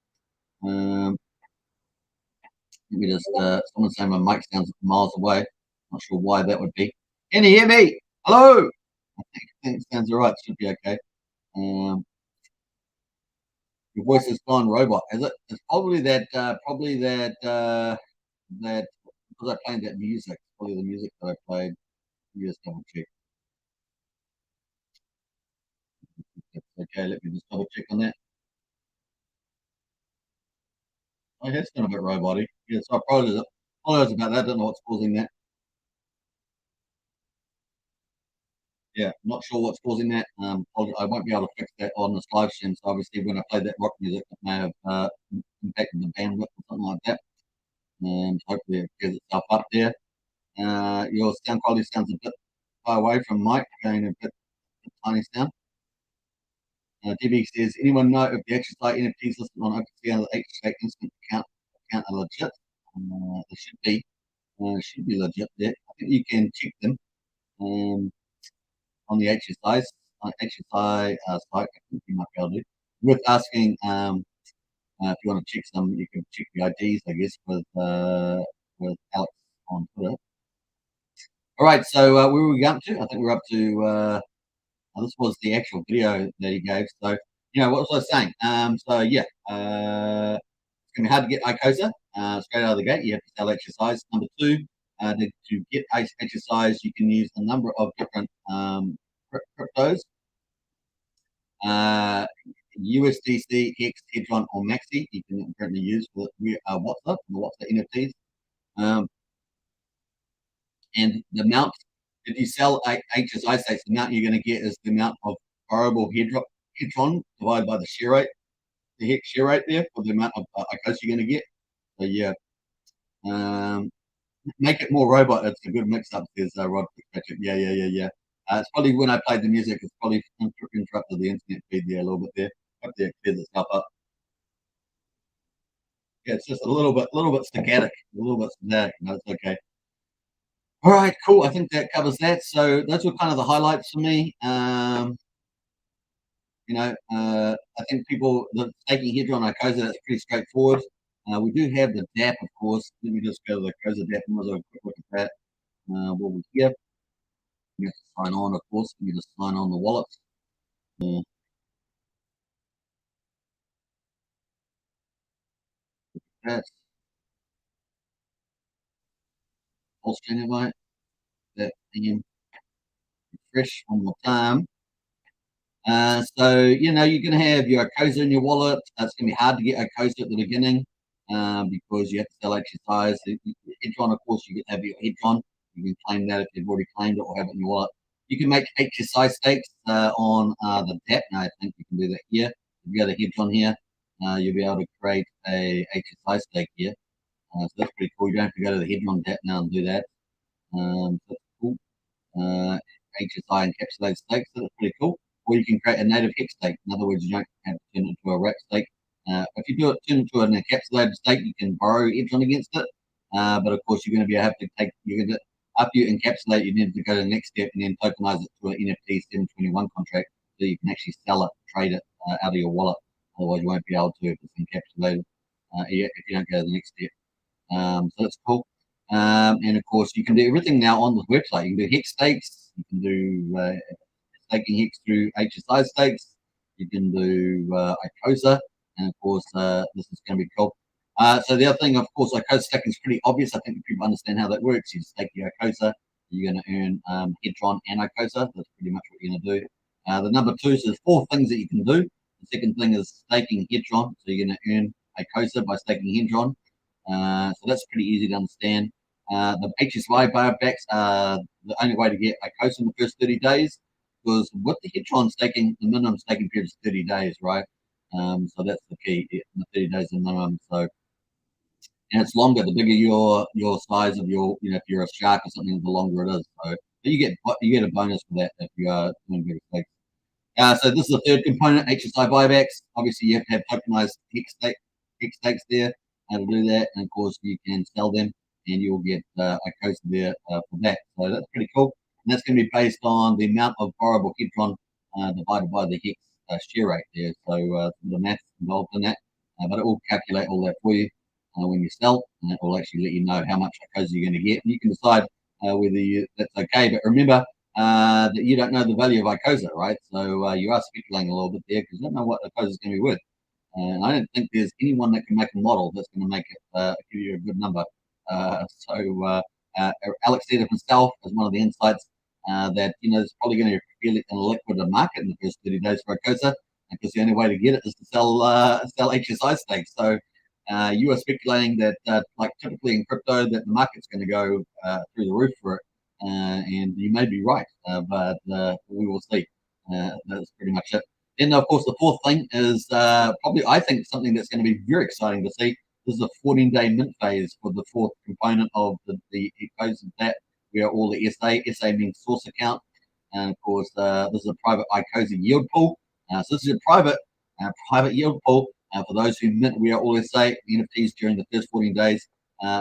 Let me just, someone saying my mic sounds miles away. Not sure why that would be. Can you hear me? Hello? I think it sounds all right. Should be okay. Your voice has gone robot, is it? It's probably that because I played that music. Probably the music that I played. Let me just double check. Okay, let me just double check on that. Oh, that's been a bit robotic. Yeah, so I apologize about that. I don't know what's causing that. Yeah, not sure what's causing that. I won't be able to fix that on this live stream. So obviously, when I play that rock music, it may have impacted the bandwidth or something like that. And hopefully, it clears itself up there. Your sound quality sounds a bit far away from Mike, going a bit tiny sound. DB says, anyone know if the exercise NFTs listed on OpenSea under the HSA instant account are legit? They should be. Should be legit there. I think you can check them on the HSI site. I think you might be able to. Worth asking if you want to check some, you can check the IDs, I guess, with Alex on Twitter. All right, so where were we up to? I think we're up to. This was the actual video that he gave. So, what was I saying? So, yeah, it's going to be hard to get ICOSA straight out of the gate. You have to sell HSIs. Number two, to get HSIs, you can use a number of different cryptos. USDC, Hex, Hedron, or Maxi. You can currently use for WhatsApp, the WhatsApp NFTs. And the amount, if you sell HSI stakes, the amount you're going to get is the amount of borrowable Hedron divided by the share rate, the Hex share rate there for the amount of ICOSA you're going to get. So yeah, make it more robot. It's a good mix-up. Says Rod Patrick. Yeah. It's probably when I played the music, it's probably interrupted the internet feed there a little bit there. Hopefully it clears itself up. Yeah, it's just a little bit staccatic, No, it's okay. All right, cool. I think that covers that. So those were kind of the highlights for me. I think the staking Hedron ICOSA, that's pretty straightforward. We do have the DApp, of course. Let me just go to the ICOSA DApp and have a quick look at that. What we here. You have to sign on, of course. You just sign on the wallet. That's Pulsechain invite. That again. Refresh one more time. So you're going to have your ICOSA in your wallet. It's going to be hard to get ICOSA at the beginning because you have to sell HSIs. Hedron, of course, you can have your Hedron. You can claim that if you've already claimed it or have it in your wallet. You can make HSI stakes on the DApp. Now I think you can do that here. If you go to Hedron here, you'll be able to create a HSI stake here. So that's pretty cool. You don't have to go to the Hedron DApp now and do that. So that's cool. HSI encapsulated stakes, so that's pretty cool. Or you can create a native Hex stake. In other words, you don't have to turn it into a wrap stake. If you turn it into an encapsulated stake, you can borrow Hedron against it. But of course, you're going to have to after you encapsulate, you need to go to the next step and then tokenize it to an NFT 721 contract so you can actually sell it, trade it out of your wallet. Otherwise, you won't be able to if it's encapsulated if you don't go to the next step. So that's cool. And of course, you can do everything now on the website. You can do Hex stakes. You can do staking Hex through HSI stakes. You can do ICOSA. And of course, this is going to be cool. So the other thing, of course, ICOSA staking is pretty obvious. I think people understand how that works. You stake your ICOSA. You're going to earn Hedron and ICOSA. That's pretty much what you're going to do. The number two, so there's 4 things that you can do. The second thing is staking Hedron. So you're going to earn ICOSA by staking Hedron. So that's pretty easy to understand. The HSY buybacks are the only way to get ICOSA in the first 30 days because with the Hedron staking, the minimum staking period is 30 days, right? So that's the key. The 30 days is the minimum. So, and it's longer. The bigger your size of your, if you're a shark or something, the longer it is. So you get a bonus for that if you are doing bigger stakes. So this is the third component, HSI buybacks. Obviously, you have to have tokenized Hex stakes there to do that, and of course, you can sell them, and you'll get ICOSA there for that. So that's pretty cool, and that's going to be based on the amount of borrowable Hedron divided by the Hex share rate there. So the math involved in that, but it will calculate all that for you when you sell, and it will actually let you know how much ICOSA you're going to get, and you can decide whether that's okay. But remember that you don't know the value of ICOSA, right? So you are speculating a little bit there because you don't know what ICOSA is going to be worth. And I don't think there's anyone that can make a model that's going to make it give you a good number. So Alex said it himself as one of the insights that it's probably going to be fairly illiquid a market in the first 30 days for ICOSA because the only way to get it is to sell HSI stakes. So you are speculating that like typically in crypto that the market's going to go through the roof for it, and you may be right, but we will see. That's pretty much it. Then, of course, the fourth thing is probably, I think, something that's going to be very exciting to see. This is a 14-day mint phase for the fourth component of the ICOSA that we are all the SA. SA means source account. And, of course, this is a private ICOSA yield pool. So this is a private yield pool for those who mint We Are All SA NFTs during the first 14 days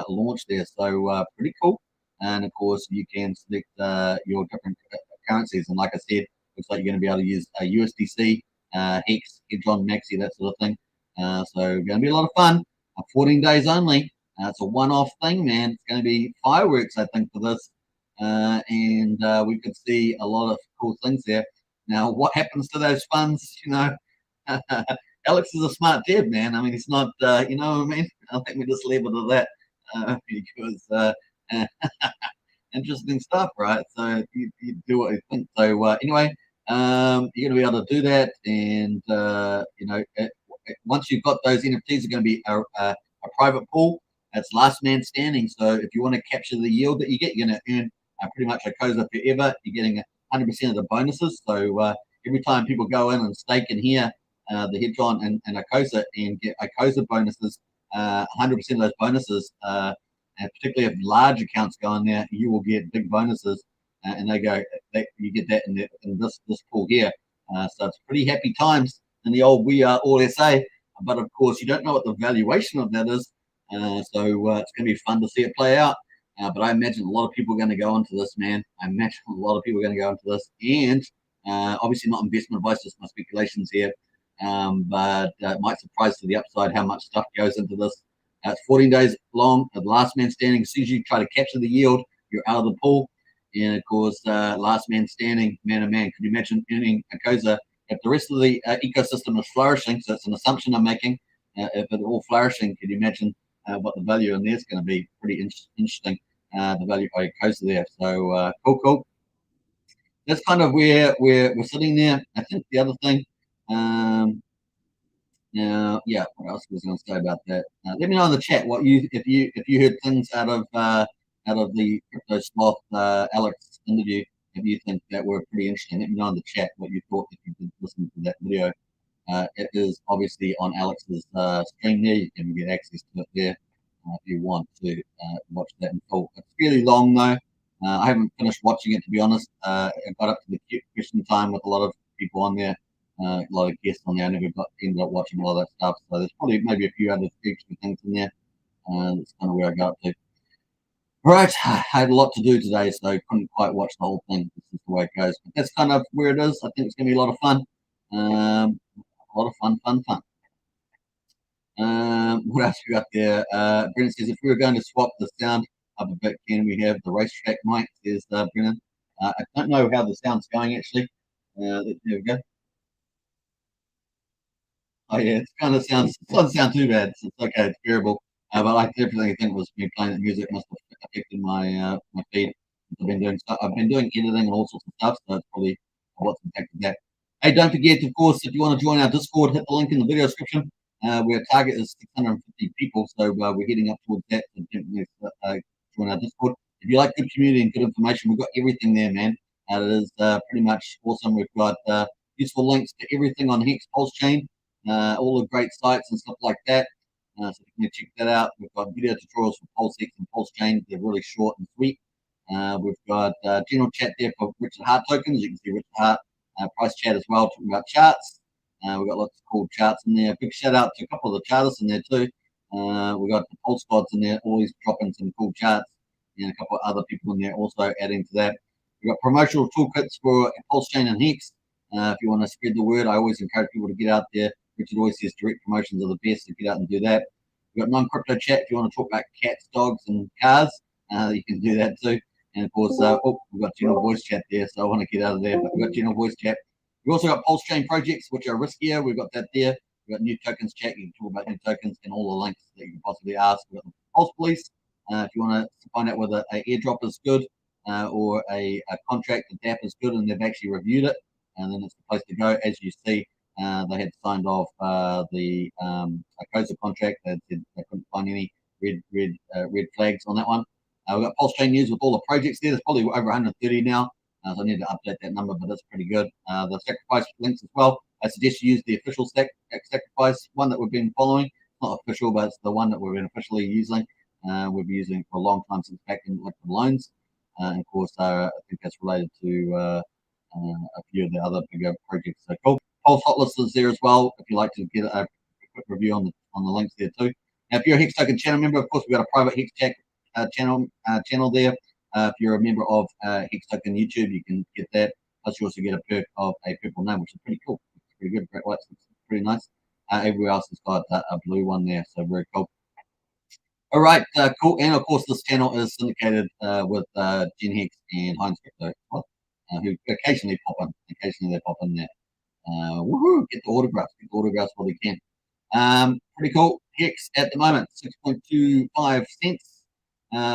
launch there. So pretty cool. And, of course, you can select your different currencies. And like I said, looks like you're going to be able to use USDC, Hex, Hedron, Maxi, that sort of thing. So going to be a lot of fun. 14 days only. It's a one-off thing, man. It's going to be fireworks, I think, for this. And we could see a lot of cool things there. Now, what happens to those funds? Alex is a smart dad, man. I mean, he's not, you know what I mean? I think we just leave it at that because interesting stuff, right? So you do what you think. So anyway, You're going to be able to do that, and once you've got those NFTs, are going to be a private pool. It's last man standing. So if you want to capture the yield that you get, you're going to earn pretty much ICOSA forever. You're getting 100% of the bonuses. So every time people go in and stake in here, the Hedron and ICOSA, and get ICOSA bonuses, 100% of those bonuses, and particularly if large accounts go in there, you will get big bonuses, and you get that in this pool here. So it's pretty happy times in the old We Are All SA, but of course you don't know what the valuation of that is. So it's going to be fun to see it play out. But I imagine a lot of people are going to go into this, man. I imagine a lot of people are going to go into this, and obviously not investment advice, just my speculations here. But it might surprise to the upside how much stuff goes into this. It's 14 days long. The last man standing. As soon as you try to capture the yield, you're out of the pool. And of course, last man standing, man to man. Could you imagine earning ICOSA if the rest of the ecosystem is flourishing? So it's an assumption I'm making. If it's all flourishing, could you imagine what the value in there is going to be? Pretty interesting. The value of ICOSA there. So cool. That's kind of where we're sitting there. I think the other thing. Now, yeah, what else was I going to say about that? Let me know in the chat if you heard things out of the Crypto Sloth Alex interview. If you think that were pretty interesting, let me know in the chat what you thought if you did listen to that video. It is obviously on Alex's stream there. You can get access to it there if you want to watch that in full. It's really long though. I haven't finished watching it, to be honest. I got up to the question time with a lot of people on there. A lot of guests on there. I never ended up watching all that stuff. So there's probably maybe a few other extra things in there. That's kind of where I got up to. Right, I had a lot to do today, so I couldn't quite watch the whole thing. This is the way it goes. But that's kind of where it is. I think it's going to be a lot of fun. A lot of fun. What else we got there? Brennan says, if we were going to swap the sound up a bit, can we have the racetrack mic? Says Brennan. I don't know how the sound's going, actually. There we go. Oh yeah, it doesn't sound too bad. It's okay, it's bearable. But like everything, I think was me playing the music must have affected my my feed. I've been doing editing and all sorts of stuff, so it's probably what's impacted that. Hey, don't forget, of course, if you want to join our Discord, hit the link in the video description. Our target is 650 people, so we're heading up towards that. So definitely join our Discord. If you like good community and good information, we've got everything there, man. It is pretty much awesome. We've got useful links to everything on Hex Pulsechain. All the great sites and stuff like that. So you can check that out. We've got video tutorials for Pulsechain and Pulsechain. They're really short and sweet. We've got general chat there for Richard Hart tokens. You can see Richard Hart price chat as well, talking about charts. We've got lots of cool charts in there. Big shout out to a couple of the chartists in there too. We've got the Pulse Gods in there, always dropping some cool charts, and a couple of other people in there also adding to that. We've got promotional toolkits for Pulsechain and Hex. If you want to spread the word, I always encourage people to get out there. Richard always says direct promotions are the best, so get out and do that. We've got non-crypto chat if you want to talk about cats, dogs, and cars. You can do that too. And of course, we've got general voice chat there, so I want to get out of there, but we've got general voice chat. We've also got Pulsechain projects, which are riskier. We've got that there. We've got new tokens chat. You can talk about new tokens and all the links that you can possibly ask. We've got the Pulse Police. If you want to find out whether an airdrop is good or a contract, the DApp is good, and they've actually reviewed it, and then it's the place to go. As you see, they had signed off the ICOSA contract. They said they couldn't find any red flags on that one. We've got Pulsechain news with all the projects there. There's probably over 130 now. So I need to update that number, but that's pretty good. The sacrifice links as well. I suggest you use the official sacrifice one that we've been following. It's not official, but it's the one that we've been officially using. We've been using it for a long time since back in liquid loans. And of course, I think that's related to a few of the other bigger projects. So cool. Pulse hot list is there as well. If you like to get a quick review on the links there too. Now, if you're a Hex Token channel member, of course, we've got a private Hex Chat channel there. If you're a member of Hex Token YouTube, you can get that. Plus, you also get a perk of a purple name, which is pretty cool. It's pretty good. Great lights, pretty nice. Everywhere else has got a blue one there, so very cool. All right, cool. And of course, this channel is syndicated with Gen Hex and Heinz Crypto, who occasionally pop in. Occasionally they pop in there. Woohoo! Get the autographs while they can. Pretty cool. Hex at the moment, 6.25 cents.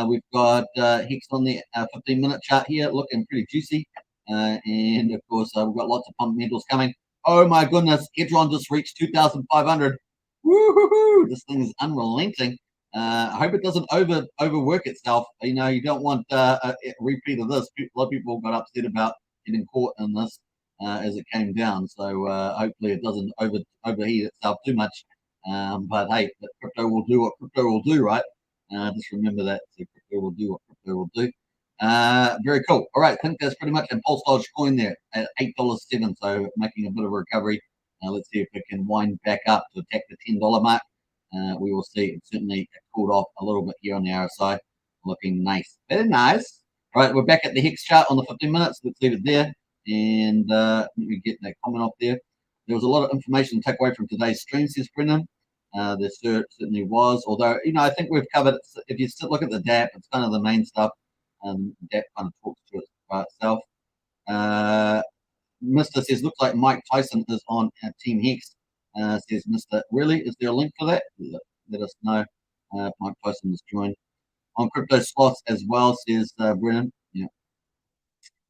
We've got Hex on the 15-minute chart here, looking pretty juicy. And of course, we've got lots of fundamentals coming. Oh my goodness, Hedron just reached 2,500. Woo-hoo-hoo! This thing is unrelenting. I hope it doesn't overwork itself. You know, you don't want a repeat of this. A lot of people got upset about getting caught in this as it came down. So hopefully it doesn't overheat itself too much. But hey, crypto will do what crypto will do, right? Just remember that. So crypto will do what crypto will do. Very cool. All right, I think that's pretty much a Pulse coin there at $8.07. So making a bit of a recovery. Let's see if it can wind back up to attack the $10 mark. We will see. It certainly cooled off a little bit here on the RSI. Looking nice. Very nice. All right, we're back at the Hex chart on the 15 minutes. Let's leave it there. And let me get that comment off there. There was a lot of information to take away from today's stream, says Brendan. There certainly was. Although, you know, I think we've covered it. If you look at the DAP, it's kind of the main stuff. DAP kind of talks to it by itself. Mr. says, looks like Mike Tyson is on Team Hex. Says Mr. Really? Is there a link for that? Let us know if Mike Tyson has joined. On crypto slots as well, says Brennan. Yeah.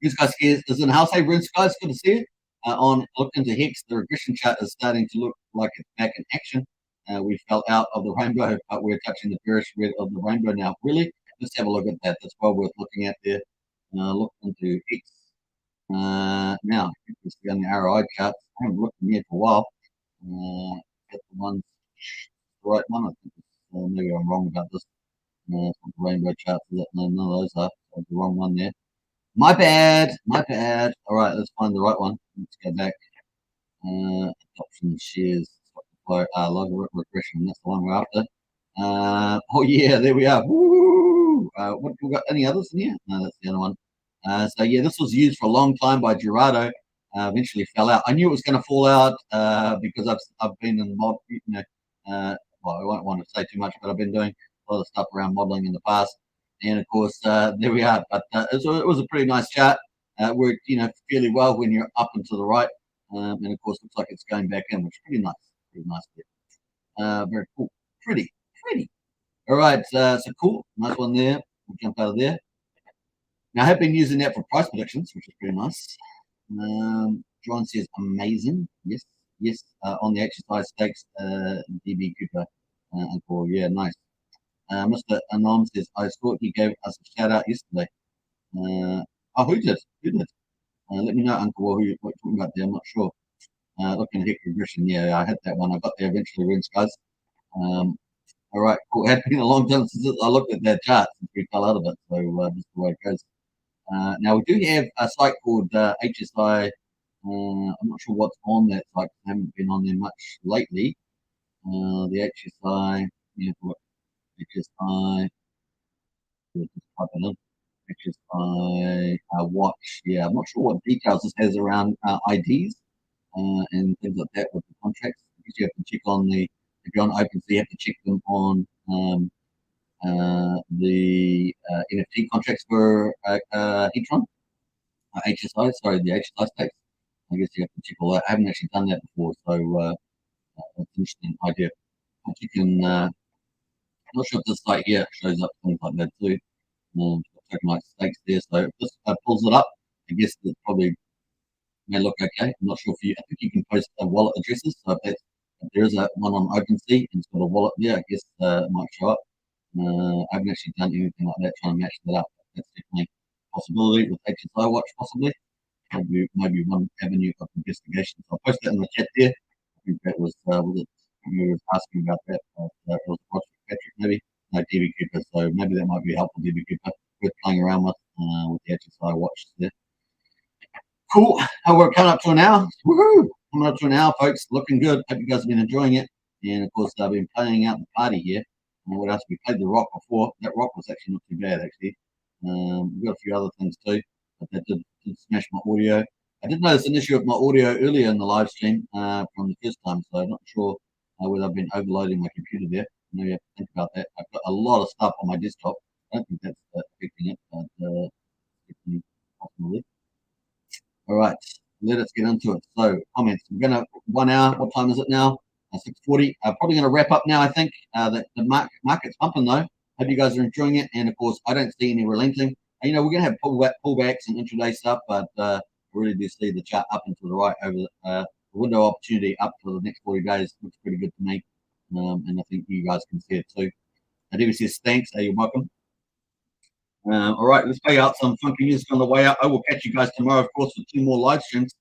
This guy is in the house. Hey, Brennan, guys, good to see you. On look into Hex, the regression chart is starting to look like it's back in action. We fell out of the rainbow, but we're touching the bearish red of the rainbow now. Really? Let's have a look at that. That's well worth looking at there. Look into Hex. Now, it's on the ROI charts. I haven't looked in here for a while. Get the one, the right one. I think maybe I'm wrong about this. The rainbow charts. None of those are. That's the wrong one there. My bad. My bad. All right, let's find the right one. Let's go back. Adoption shares. Logarithmic regression. That's the one we're after. Oh yeah, there we are. Woo! What we got? Any others in here? No, that's the other one. So yeah, this was used for a long time by Gerardo. Eventually fell out. I knew it was going to fall out because I've been in mod. You know, well, I won't want to say too much, but I've been doing a lot of stuff around modeling in the past. And of course, there we are. But it was a pretty nice chart. Worked, you know, fairly well when you're up and to the right. And of course, looks like it's going back in, which is pretty nice. Pretty nice there. Very cool. Pretty. All right. So cool. Nice one there. We'll jump out of there. Now, I have been using that for price predictions, which is pretty nice. John says amazing. Yes. On the exercise stakes, DB Cooper. Uncle. Yeah, nice. Mr. Anon says, I thought he gave us a shout out yesterday. Who did? Let me know, Uncle, what you're talking about there. I'm not sure. Looking at Hex regression. Yeah, I had that one. I got there eventually, Rins, guys. All right, cool. It had been a long time since I looked at that chart since we fell out of it. So just the way it goes. Now, we do have a site called HSI. I'm not sure what's on that site. I haven't been on there much lately. The HSI. Yeah, HSI. Just type it in. HSI watch. Yeah, I'm not sure what details this has around IDs and things like that with the contracts. I guess you have to check on if you're on OpenSea, you have to check them on the NFT contracts for Hedron, HSI. Sorry, the HSI stakes. I guess you have to check all that. I haven't actually done that before, so it's an interesting idea. But you can. I'm not sure if this site here shows up things like that too. Tokenized stakes there, so if this pulls it up, I guess it probably may look okay. I'm not sure if I think you can post wallet addresses. So if there is one on OpenSea and it's got a wallet there, I guess it might show up. I haven't actually done anything like that trying to match that up. That's definitely a possibility with HSI Watch, possibly. Maybe one avenue of investigation. So I'll post that in the chat there. I think that was it. You were asking about that. It was Patrick, maybe. No, DB Cooper. So maybe that might be helpful, DB Cooper. Worth playing around with the HSI Watch there. Cool. We're coming up to an hour. Woohoo! Coming up to an hour, folks. Looking good. Hope you guys have been enjoying it. And of course, I've been playing out the party here. And what else? We played the rock before. That rock was actually not too bad, actually. We've got a few other things too, but that did smash my audio. I did notice an issue with my audio earlier in the live stream from the first time, so I'm not sure whether I've been overloading my computer there. Maybe I have to think about that. I've got a lot of stuff on my desktop. I don't think that's affecting it, but possibly. All right, let us get into it. So comments. We're gonna 1 hour. What time is it now? 6:40. Probably gonna wrap up now. I think the market's pumping though. Hope you guys are enjoying it. And of course, I don't see any relenting. You know, we're going to have pullbacks and intraday stuff, but I really do see the chart up and to the right over the window opportunity up for the next 40 days. Looks pretty good to me. And I think you guys can see it too. David says, thanks. You're welcome. All right, let's play out some funky music on the way out. I will catch you guys tomorrow, of course, for 2 more live streams.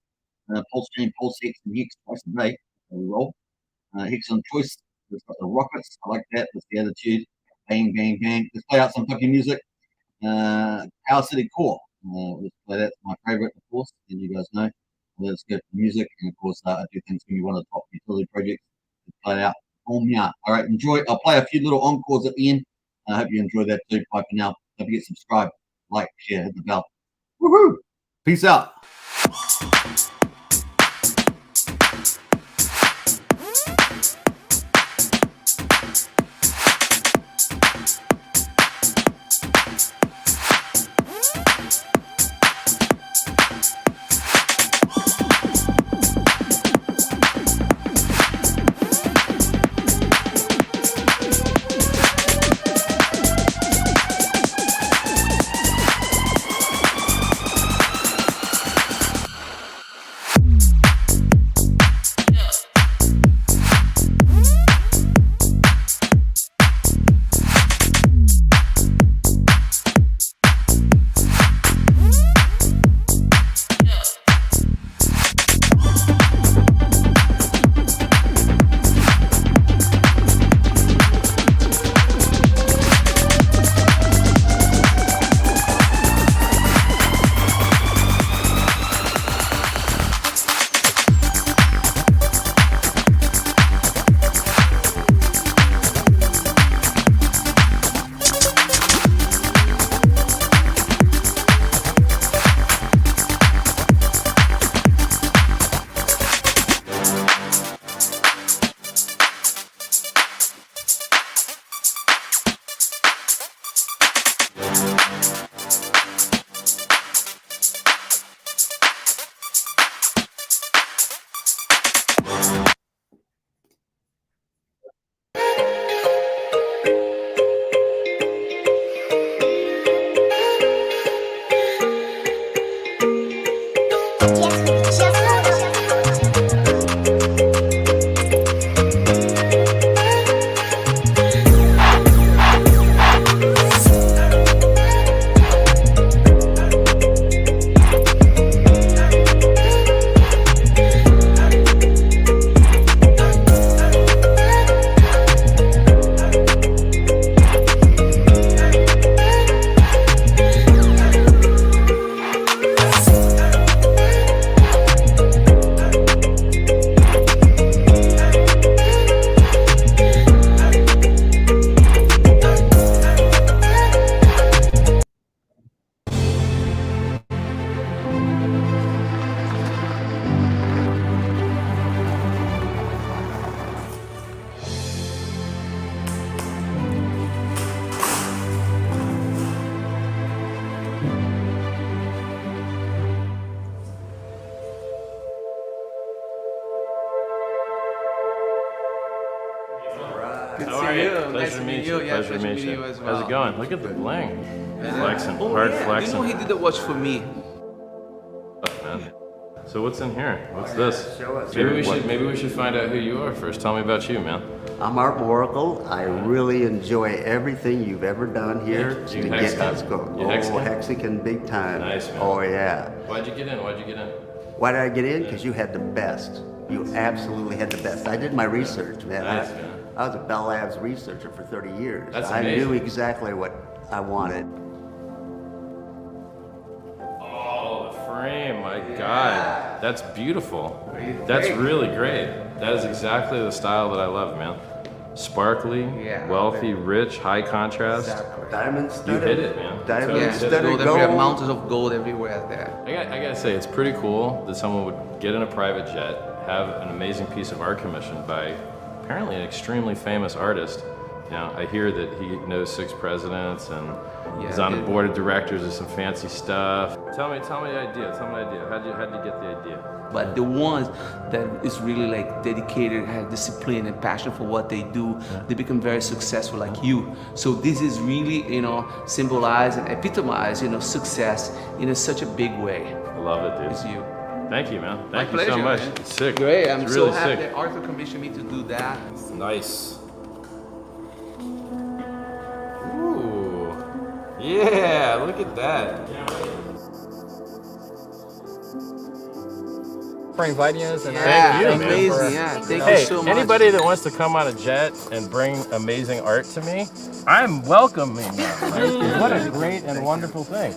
Pulsechain, Pulsechain, and Hex twice a day. We roll. Hex on choice. It's got the rockets. I like that. That's the attitude. Bang, bang, bang. Let's play out some funky music. Power City Core. Let's play that. It's my favorite, of course, as you guys know. Let's go for music. And of course, I do think it's going to be one of the top utility projects. Let's play it out. All right, enjoy. I'll play a few little encores at the end. I hope you enjoy that too. Bye for now. Don't forget to subscribe, like, share, hit the bell. Woohoo! Peace out. How are you? Nice to meet you. Pleasure to meet you as well. How's it going? Look at the bling. Flexing, Oh, hard yeah. flexing. You know he did the watch for me. Man. So what's in here? What's this? Show us. Maybe we should find out who you are first. Tell me about you, man. I'm Art Oracle. I really enjoy everything you've ever done here to get us going. You Hexagon? Hexagon big time. Nice, man. Oh, yeah. Why'd you get in? Why did I get in? Because you had the best. You absolutely had the best. I did my research, man. Nice, man. I was a Bell Labs researcher for 30 years. That's I amazing. knew exactly what I wanted. Oh, the frame, my God. That's beautiful. That's really great. That is exactly the style that I love, man. Sparkly, wealthy, rich, high contrast. Diamond studded. You hit it, man. Diamond studded gold. gold. There are mountains of gold everywhere there. I gotta say, it's pretty cool that someone would get in a private jet, have an amazing piece of art commissioned by apparently an extremely famous artist. You know, I hear that he knows 6 presidents and he's on the board of directors of some fancy stuff. Tell me the idea. How'd you get the idea? but the ones that is really like dedicated, have discipline and passion for what they do, they become very successful like you. So this is really, you know, symbolize and epitomize, you know, success in such a big way. I love it, dude. It's you. Thank you, man. My Thank you so pleasure, much. man. It's sick. Great. I'm It's so really happy sick. that Arthur commissioned me to do that. Nice. Ooh. Yeah, look at that. For inviting us and Yeah, Thank you, man. amazing. Yeah, thank Hey, you so much. Anybody that wants to come on a jet and bring amazing art to me, I'm welcoming them. What a great and wonderful thing.